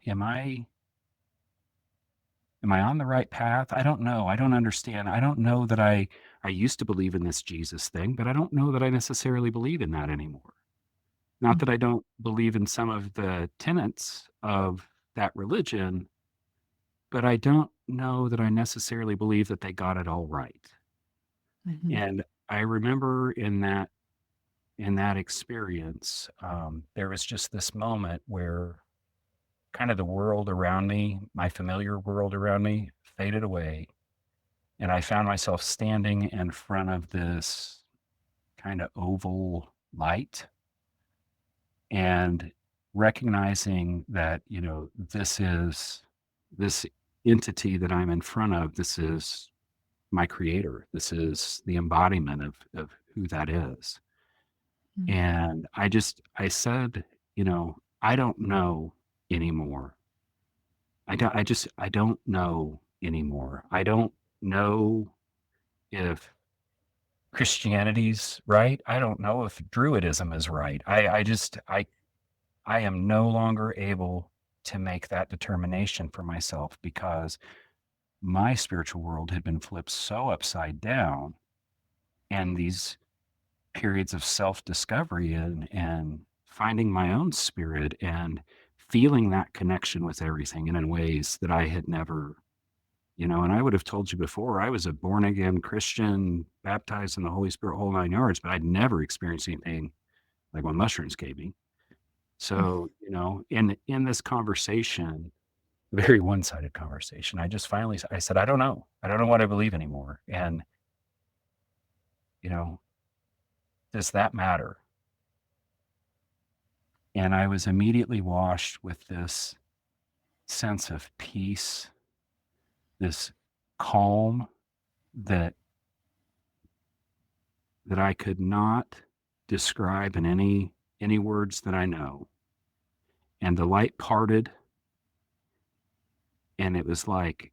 S1: on the right path? I don't know. I don't understand. I don't know that I used to believe in this Jesus thing, but I don't know that I necessarily believe in that anymore. Not
S2: Mm,
S1: that I don't believe in some of the tenets of that religion, but I don't know that I necessarily believe that they got it all right.
S2: mhm,
S1: And I remember in that experience, there was just this moment where kind of the world around me, my familiar world around me, faded away, and I found myself standing in front of this kind of oval light and recognizing that, this entity that I'm in front of, this is my creator. This is the embodiment of who that is.
S2: mm,
S1: And I said, I don't know anymore. I don't know anymore. I don't know if Christianity's right. I don't know if Druidism is right. I am no longer able to make that determination for myself because my spiritual world had been flipped so upside down, and these periods of self-discovery and finding my own spirit and feeling that connection with everything and in ways that I had never, and I would have told you before, I was a born again Christian, baptized in the Holy Spirit, whole 9 yards, but I'd never experienced anything like what mushrooms gave me.
S2: mm.
S1: So, in this conversation, very one-sided conversation, I just finally I said, "I don't know. I don't know what I believe anymore." And, you know, does that matter? And I was immediately washed with this sense of peace, this calm that I could not describe in any words that I know. And the light parted, and it was like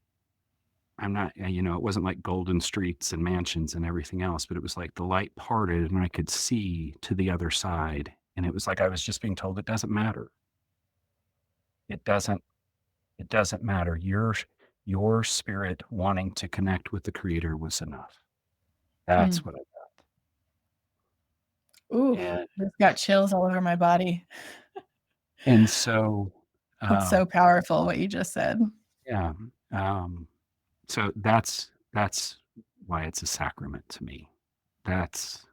S1: I'm not, it wasn't like golden streets and mansions and everything else, but it was like the light parted and I could see to the other side. And it was like I was just being told it doesn't matter. It doesn't it doesn't matter. Your spirit wanting to connect with the creator was enough.
S2: Mm.
S1: That's what I
S2: Oof,
S1: and
S2: just got chills all over my body.
S1: and so
S2: That's
S1: um
S2: so powerful what you just said.
S1: yeah. So that's why it's a sacrament to me. That's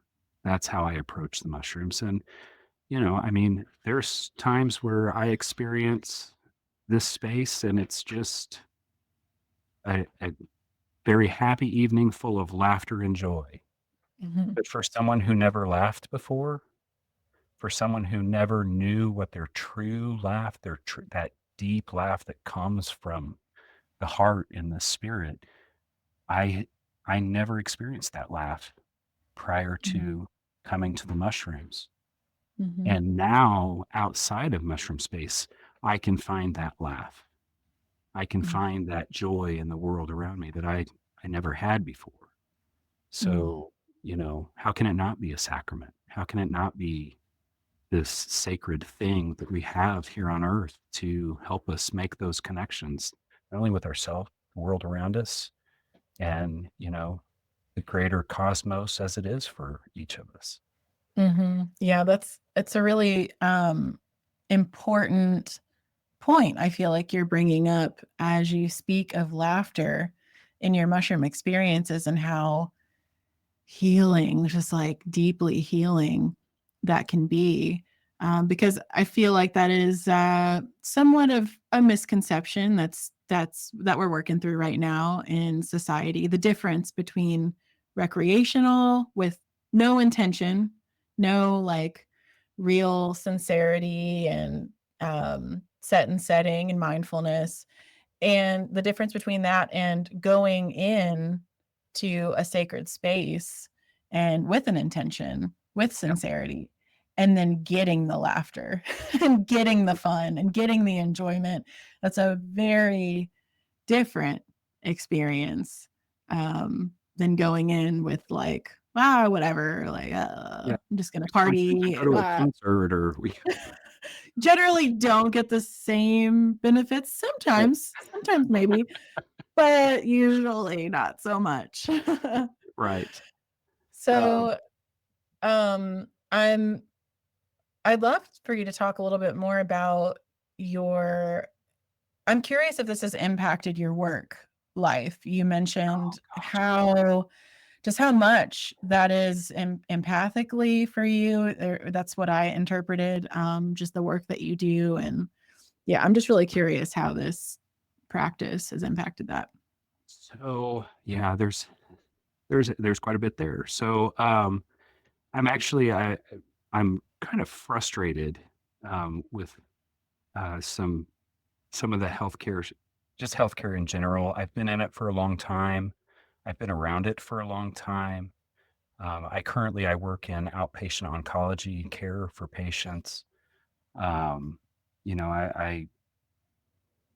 S1: that's how I approach the mushrooms. And I mean, there's times where I experience this space and it's just a very happy evening full of laughter and joy.
S2: Mhm,
S1: But for someone who never laughed before, for someone who never knew what their true laugh, that deep laugh that comes from the heart and the spirit, I I never experienced that laugh prior
S2: mhm,
S1: to coming to the mushrooms.
S2: mhm,
S1: And now outside of mushroom space, I can find that laugh. I can
S2: mm,
S1: find that joy in the world around me that I never had before.
S2: mm,
S1: So, how can it not be a sacrament? How can it not be this sacred thing that we have here on earth to help us make those connections, not only with ourselves, the world around us, and, the greater cosmos as it is for each of us.
S2: mhm. Yeah, it's a really, important point I feel like you're bringing up as you speak of laughter in your mushroom experiences and how healing, just like deeply healing that can be. Because I feel like that is somewhat of a misconception that we're working through right now in society. The difference between recreational with no intention, no like real sincerity and set and setting and mindfulness, and the difference between that and going in to a sacred space and with an intention, with
S1: Yep.
S2: sincerity, and then getting the laughter and getting the fun and getting the enjoyment. That's a very different experience than going in with like, whatever, like,
S1: Yeah.
S2: I'm just gonna
S1: We don't get to
S2: party.
S1: go to a concert or we
S2: Generally don't get the same benefits.
S1: right,
S2: Sometimes maybe, but usually not so much.
S1: right. Um,
S2: So, um, I'm I'd love for you to talk a little bit more about your I'm curious if this has impacted your work life. You
S1: oh
S2: mentioned
S1: gosh.
S2: how much that is empathically for you. That's what I interpreted, just the work that you do. And yeah, I'm just really curious how this practice has impacted that.
S1: So, yeah, there's quite a bit there. So, I'm actually I'm kind of frustrated, with, some of the just healthcare in general. I've been in it for a long time. I've been around it for a long time. I work in outpatient oncology care for patients. Um, I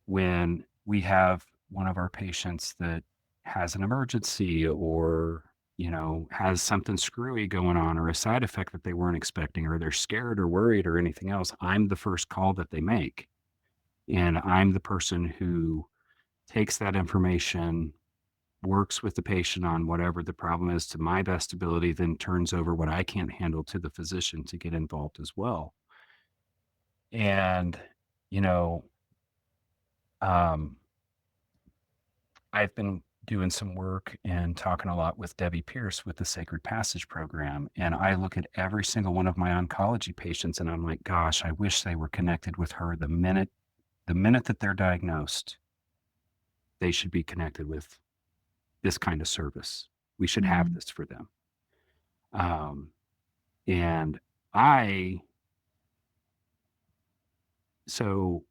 S1: when we have one of our patients that has an emergency or has something screwy going on or a side effect that they weren't expecting or they're scared or worried or anything else, I'm the first call that they make, and I'm the person who takes that information, works with the patient on whatever the problem is to my best ability, then turns over what I can't handle to the physician to get involved as well. And you know um I've been doing some work and talking a lot with Debbie Pierce with the Sacred Passage program. And I look at every single one of my oncology patients and I'm like, gosh, I wish they were connected with her the minute that they're diagnosed, they should be connected with this kind of service. We should have
S2: Mhm,
S1: this for them. And I So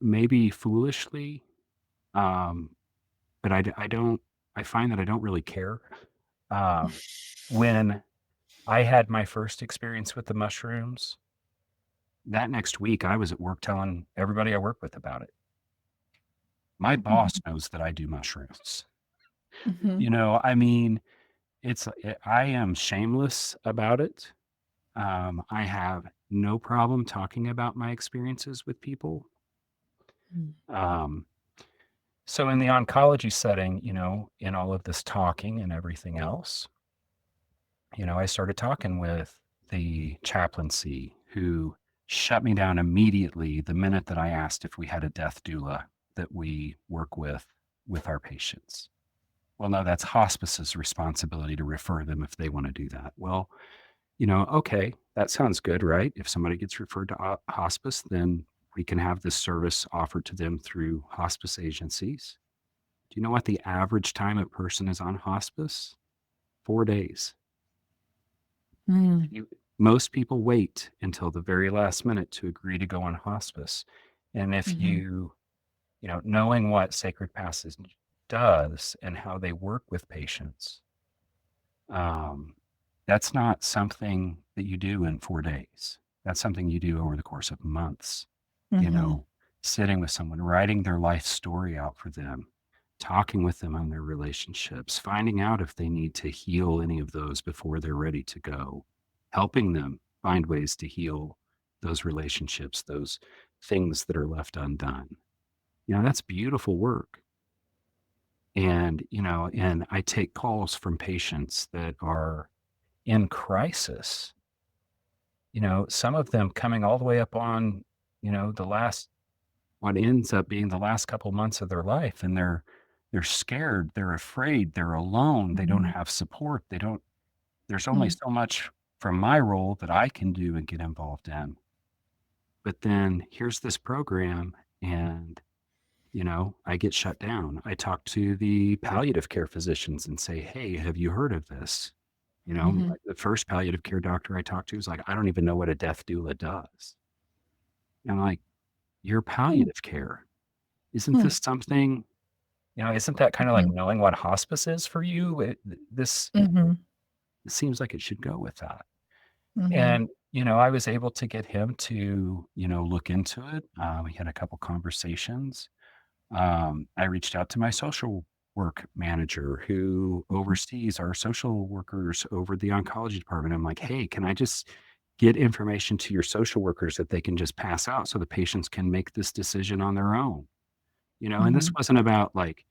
S1: maybe foolishly, um, but I don't, I find that I don't really care. Um, when I had my first experience with the mushrooms, that next week I was at work telling everybody I work with about it. My boss knows that I do mushrooms.
S2: Mhm.
S1: You know, I mean, I am shameless about it. I have no problem talking about my experiences with people.
S2: Mm.
S1: Um, so in the oncology setting, you know, in all of this talking and everything else, you know, I started talking with the chaplaincy who shut me down immediately the minute that I asked if we had a death doula that we work with our patients. Well, no, that's hospice's responsibility to refer them if they want to do that. Well, you know, okay, that sounds good, right? If somebody gets referred to hospice, then we can have this service offered to them through hospice agencies. Do you know what the average time a person is on hospice? 4 days.
S2: Mm.
S1: You, most people wait until the very last minute to agree to go on hospice. And if
S2: Mhm.
S1: you know, knowing what Sacred Passage does and how they work with patients, um, that's not something that you do in 4 days. That's something you do over the course of months, you
S2: Mhm.
S1: know, sitting with someone, writing their life story out for them, talking with them on their relationships, finding out if they need to heal any of those before they're ready to go, helping them find ways to heal those relationships, those things that are left undone. You know, that's beautiful work. And, you know, and I take calls from patients that are in crisis, you know, some of them coming all the way up on, you know, the last what ends up being the last couple months of their life, and they're scared, they're afraid, they're alone, they don't
S2: Mhm.
S1: have support, they don't there's only
S2: Mm.
S1: so much from my role that I can do and get involved in. But then here's this program and you know, I get shut down. I talk to the palliative care physicians and say, "Hey, have you heard of this?" You know,
S2: Mhm.
S1: the first palliative care doctor I talked to was like, "I don't even know what a death doula does." And I'm like, "You're
S2: Mm.
S1: palliative care. Isn't
S2: Mm.
S1: this something, you know, isn't that kind of like
S2: Mhm.
S1: knowing what hospice is for you?
S2: Mhm.
S1: It seems like it should go with that."
S2: Mhm.
S1: And, you know, I was able to get him to, you know, look into it. We had a couple conversations. I reached out to my social work manager who
S2: Mhm.
S1: oversees our social workers over the oncology department. I'm like, hey, can I just get information to your social workers that they can just pass out so the patients can make this decision on their own? You know, and this
S2: Mhm.
S1: wasn't about like,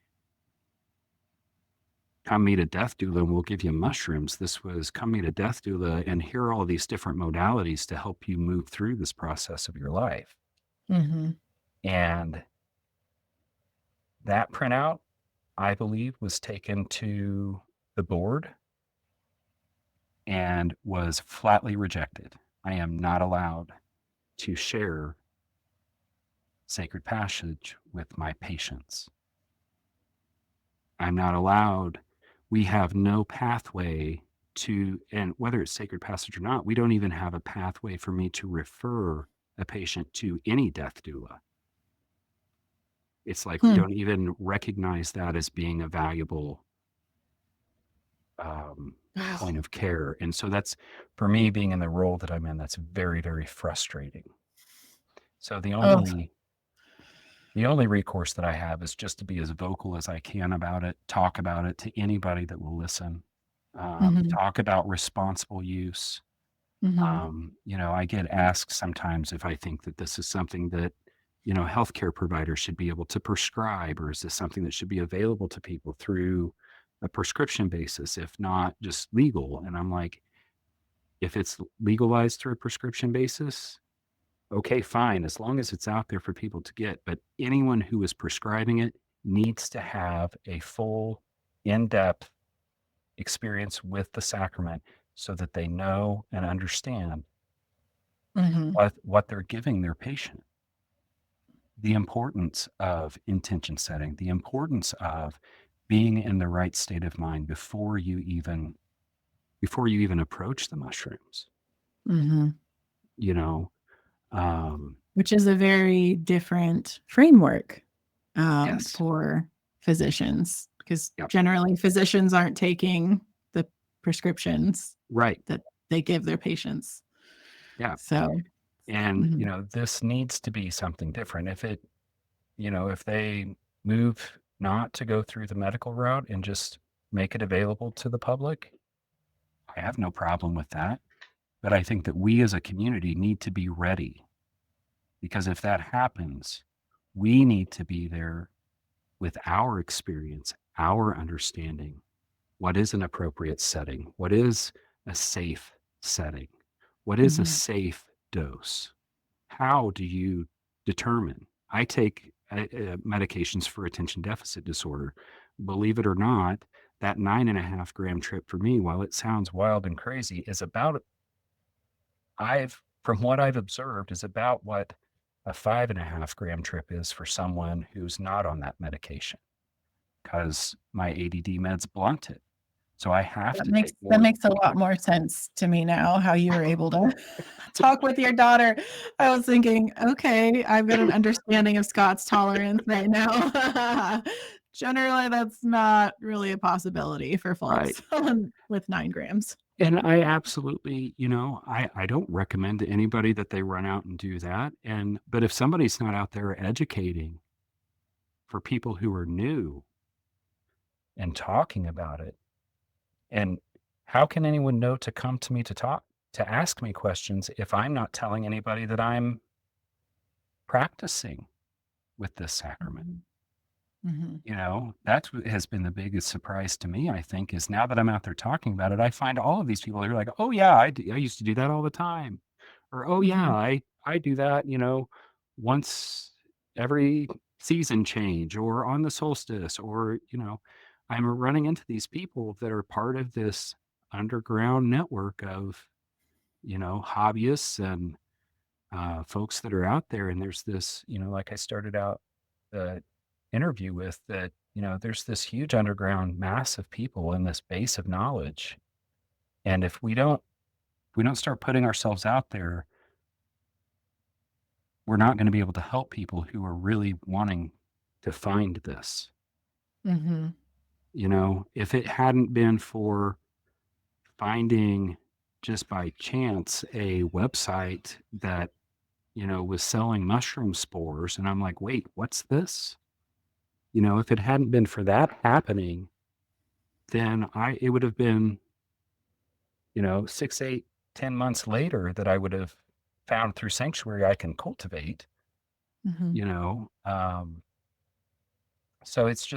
S1: come meet a death doula and we'll give you mushrooms. This was come meet a death doula and here are all these different modalities to help you move through this process of your life.
S2: Mhm.
S1: And that printout, I believe, was taken to the board and was flatly rejected. I am not allowed to share sacred passage with my patients. I'm not allowed. We have no pathway to, and whether it's sacred passage or not, we don't even have a pathway for me to refer a patient to any death doula. It's like we
S2: Hmm.
S1: don't even recognize that as being a valuable um,
S2: Wow.
S1: point of care. And so that's for me being in the role that I'm in, that's very, very frustrating. So
S2: Oh.
S1: the only recourse that I have is just to be as vocal as I can about it, talk about it to anybody that will listen,
S2: Mhm.
S1: talk about responsible use.
S2: Mhm.
S1: You know, I get asked sometimes if I think that this is something that, you know, healthcare providers should be able to prescribe, or is this something that should be available to people through a prescription basis, if not just legal? And I'm like, if it's legalized through a prescription basis, okay, fine, as long as it's out there for people to get. But anyone who is prescribing it needs to have a full, in depth experience with the sacrament so that they know and understand
S2: Mhm.
S1: what they're giving their patient. The importance of intention setting, the importance of being in the right state of mind before you even approach the mushrooms,
S2: Mhm.
S1: you know. Um,
S2: which is a very different framework
S1: yes.
S2: for physicians, because
S1: Yep.
S2: generally physicians aren't taking the prescriptions
S1: Right.
S2: that they give their patients.
S1: Yeah.
S2: So,
S1: And,
S2: mhm,
S1: this needs to be something different. If they move not to go through the medical route and just make it available to the public, I have no problem with that. But I think that we as a community need to be ready because if that happens, we need to be there with our experience, our understanding. What is an appropriate setting? What is a safe setting? What is a
S2: mhm,
S1: safe dose? How do you determine? I take medications for attention deficit disorder. Believe it or not, that 9.5 gram trip for me, while it sounds wild and crazy, is about, from what I've observed, is about what a 5.5 gram trip is for someone who's not on that medication because my ADD meds blunt it. So I have
S2: that
S1: to
S2: makes
S1: take more than
S2: a lot
S1: 5.
S2: more sense to me now, how you were able to talk with your daughter. I was thinking, okay, I've got an understanding of Scott's tolerance right now. Generally, that's not really a possibility for
S1: Right.
S2: folks with 9 grams.
S1: And I absolutely, I don't recommend to anybody that they run out and do that. But if somebody's not out there educating for people who are new and talking about it, and how can anyone know to come to me to ask me questions if I'm not telling anybody that I'm practicing with this sacrament?
S2: Mhm, mhm,
S1: That's what has been the biggest surprise to me, I think, is now that I'm out there talking about it, I find all of these people who are like, "Oh, yeah, I used to do that all the time." Or, "Oh, yeah,
S2: mhm,
S1: I do that, once every season change or on the solstice," or, I'm running into these people that are part of this underground network of, hobbyists and folks that are out there. And there's this, like I started out the interview with, that, there's this huge underground mass of people in this base of knowledge. And if we don't start putting ourselves out there, we're not going to be able to help people who are really wanting to find this.
S2: mhm,
S1: If it hadn't been for finding just by chance a website that, was selling mushroom spores, and I'm like, wait, what's this? If it hadn't been for that happening, then it would have been, 6, 8, 10 months later that I would have found through sanctuary I can cultivate,
S2: mhm,
S1: you know. So it's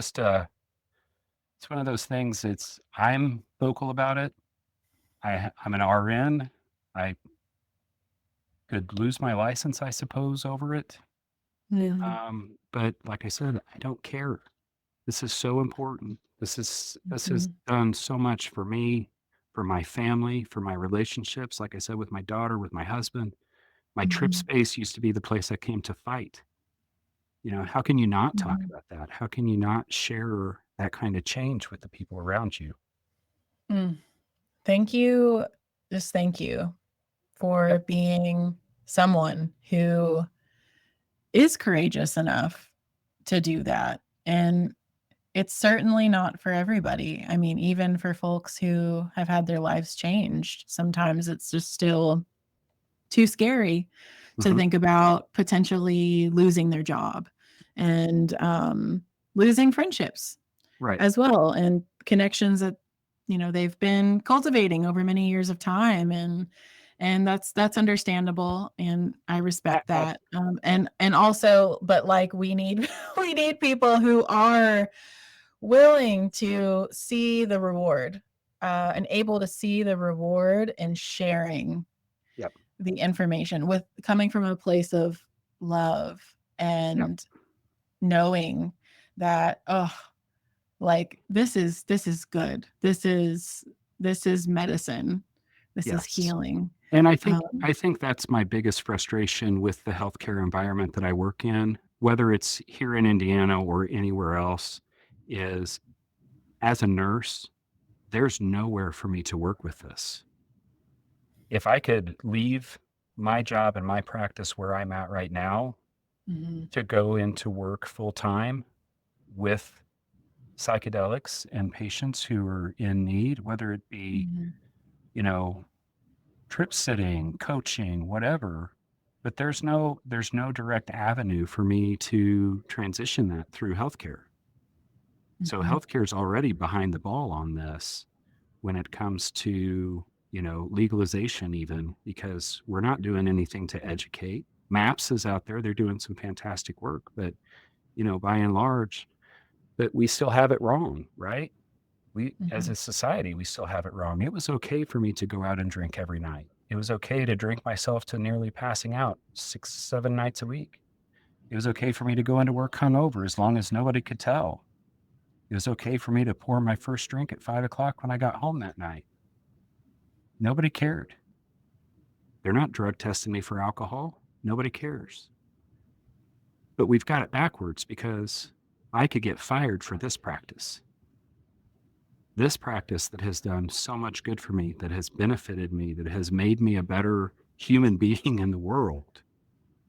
S1: one of those things. I'm vocal about it. I'm an RN. I could lose my license, I suppose, over it.
S2: mhm,
S1: But like I said, I don't care. This is so important. This has
S2: mhm,
S1: done so much for me, for my family, for my relationships, like I said, with my daughter, with my husband. My trip
S2: mhm,
S1: space used to be the place I came to fight. How can you not talk
S2: mhm.
S1: about that? How can you not share that kind of change with the people around you?
S2: Mm. Thank you. Just thank you
S1: Yep.
S2: for being someone who is courageous enough to do that. And it's certainly not for everybody. I mean, even for folks who have had their lives changed, sometimes it's just still too scary to
S1: Mhm.
S2: think about potentially losing their job and losing friendships
S1: Right.
S2: as well, and connections that they've been cultivating over many years of time. And that's understandable, and I respect
S1: I
S2: that. And also, but like, we need we need people who are willing to see the reward, and able to see the reward in sharing
S1: Yep.
S2: the information, with coming from a place of love
S1: Yep.
S2: and knowing that, oh, like, this is good. This is medicine. This is
S1: Yes.
S2: healing.
S1: And I think
S2: Um,
S1: I think that's my biggest frustration with the healthcare environment that I work in, whether it's here in Indiana or anywhere else, is as a nurse, there's nowhere for me to work with this. If I could leave my job and my practice where I'm at right now
S2: Mm-hmm.
S1: to go into work full time with psychedelics and patients who are in need, whether it be,
S2: Mm-hmm.
S1: you know, trip sitting, coaching, whatever. But there's no direct avenue for me to transition that through healthcare. So
S2: Mm-hmm.
S1: healthcare is already behind the ball on this when it comes to, legalization even, because we're not doing anything to educate. MAPS is out there, they're doing some fantastic work, but, by and large, but we still have it wrong, right? We, as
S2: Mm-hmm.
S1: a society, we still have it wrong. It was okay for me to go out and drink every night. It was okay to drink myself to nearly passing out 6, 7 nights a week. It was okay for me to go into work hungover as long as nobody could tell. It was okay for me to pour my first drink at 5 o'clock when I got home that night. Nobody cared. They're not drug testing me for alcohol. Nobody cares. But we've got it backwards because I could get fired for this practice. This practice that has done so much good for me, that has benefited me, that has made me a better human being in the world,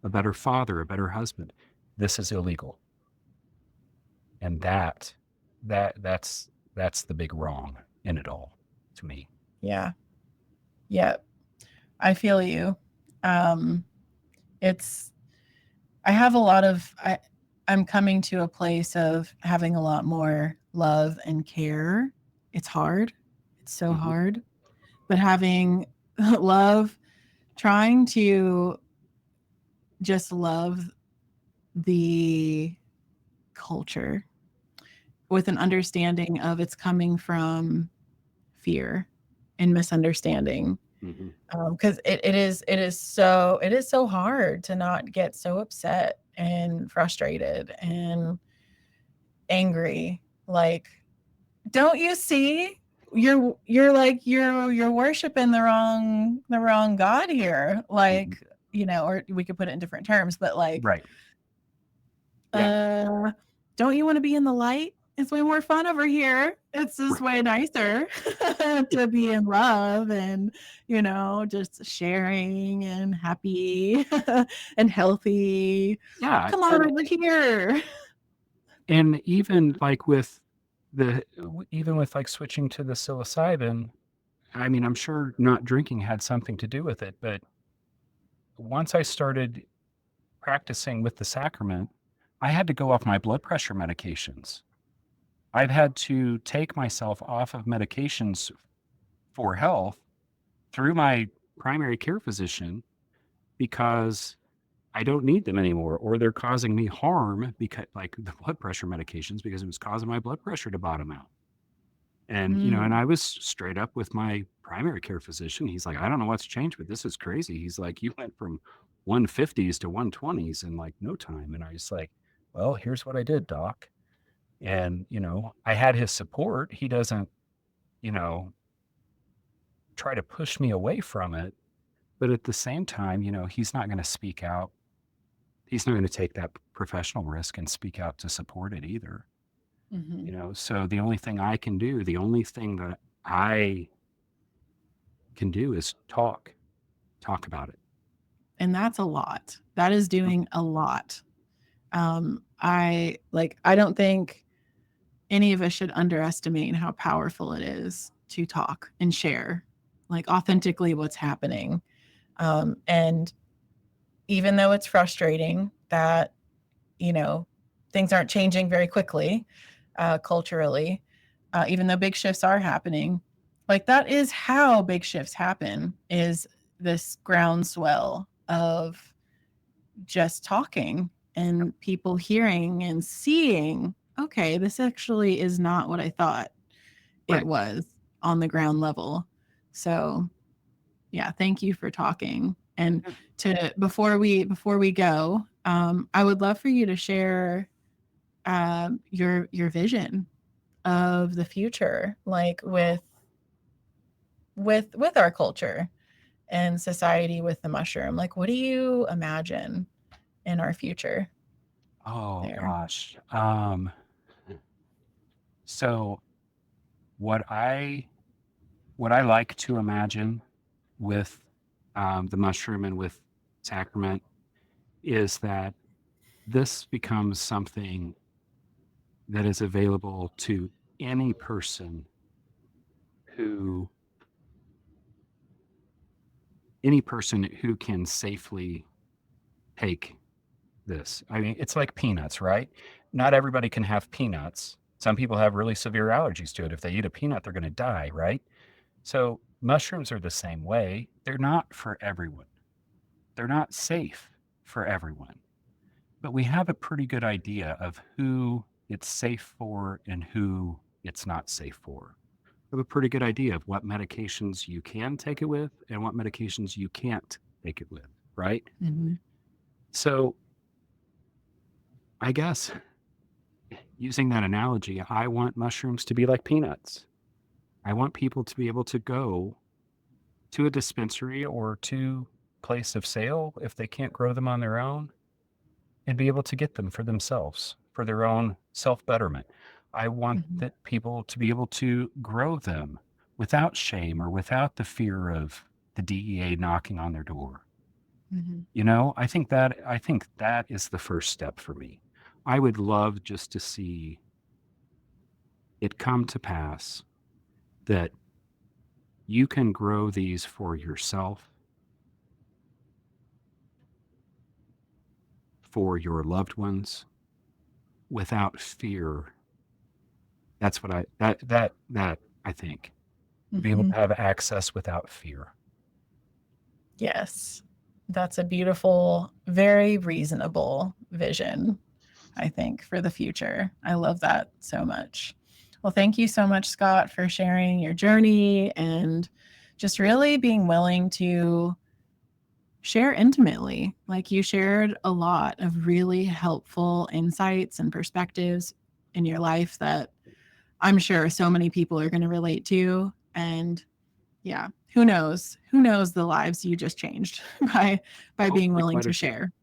S1: a better father, a better husband. This is illegal. And that's the big wrong in it all to me.
S2: Yeah. Yeah. I feel you. Um, it's, I have a lot of, I'm coming to a place of having a lot more love and care. It's hard. It's so
S1: Hmm.
S2: hard. But having love, trying to just love the culture with an understanding of it's coming from fear and misunderstanding,
S1: Hmm.
S2: because it is so hard to not get so upset and frustrated and angry. Like, don't you see, you're like you're worshiping the wrong god here,
S1: Hmm.
S2: like, or we could put it in different terms, but like,
S1: Right. Yeah.
S2: uh don't you want to be in the light? It's way more fun over here. It's just
S1: Right.
S2: way nicer
S1: Yeah.
S2: to be in love and, just sharing and happy and healthy.
S1: Yeah.
S2: Come on over here.
S1: And even like with even with like switching to the psilocybin, I mean, I'm sure not drinking had something to do with it, but once I started practicing with the sacrament, I had to go off my blood pressure medications. I've had to take myself off of medications for health through my primary care physician because I don't need them anymore, or they're causing me harm because, like the blood pressure medications, because it was causing my blood pressure to bottom out. And, and
S2: Mm,
S1: I was straight up with my primary care physician. He's like, I don't know what's changed, but this is crazy. He's like, you went from 150s to 120s in like no time. And I was like, well, here's what I did, doc. And, I had his support. He doesn't, you know, try to push me away from it. But at the same time, he's not going to speak out. He's not going to take that professional risk and speak out to support it either.
S2: mhm.
S1: So the only thing I can do, the only thing that I can do is talk about it.
S2: And that's a lot. That is doing a lot. I don't think any of us should underestimate how powerful it is to talk and share, like, authentically what's happening. And even though it's frustrating that, you know, things aren't changing very quickly, culturally, even though big shifts are happening, like, that is how big shifts happen, is this groundswell of just talking and people hearing and seeing, okay, this actually is not what I thought it
S1: Right.
S2: was on the ground level. So, yeah, thank you for talking. And
S1: Yeah.
S2: to before we go, I would love for you to share your vision of the future, like with our culture and society with the mushroom. Like, what do you imagine in our future
S1: Oh
S2: there?
S1: gosh. So what I what I like to imagine with the mushroom and with sacrament, is that this becomes something that is available to any person who who can safely take this. I mean, it's like peanuts, right? Not everybody can have peanuts. Some people have really severe allergies to it. If they eat a peanut, they're going to die, right? So mushrooms are the same way. They're not for everyone. They're not safe for everyone. But we have a pretty good idea of who it's safe for and who it's not safe for. We have a pretty good idea of what medications you can take it with and what medications you can't take it with, right?
S2: Mhm.
S1: So I guess using that analogy, I want mushrooms to be like peanuts. I want people to be able to go to a dispensary or to place of sale if they can't grow them on their own and be able to get them for themselves, for their own self-betterment. I want
S2: Mhm.
S1: that people to be able to grow them without shame or without the fear of the DEA knocking on their door.
S2: Mhm.
S1: I think that is the first step for me. I would love just to see it come to pass that you can grow these for yourself, for your loved ones without fear. That's what that I think. Be able
S2: Mhm.
S1: to have access without fear.
S2: Yes. That's a beautiful, very reasonable vision, I think, for the future. I love that so much. Well, thank you so much, Scott, for sharing your journey and just really being willing to share intimately. Like you shared a lot of really helpful insights and perspectives in your life that I'm sure so many people are going to relate to. And yeah, who knows? Who knows the lives you just changed by being
S1: Hopefully
S2: willing
S1: quite
S2: to
S1: a few.
S2: share.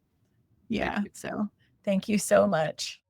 S1: Thank
S2: Yeah.
S1: you.
S2: So thank you so much.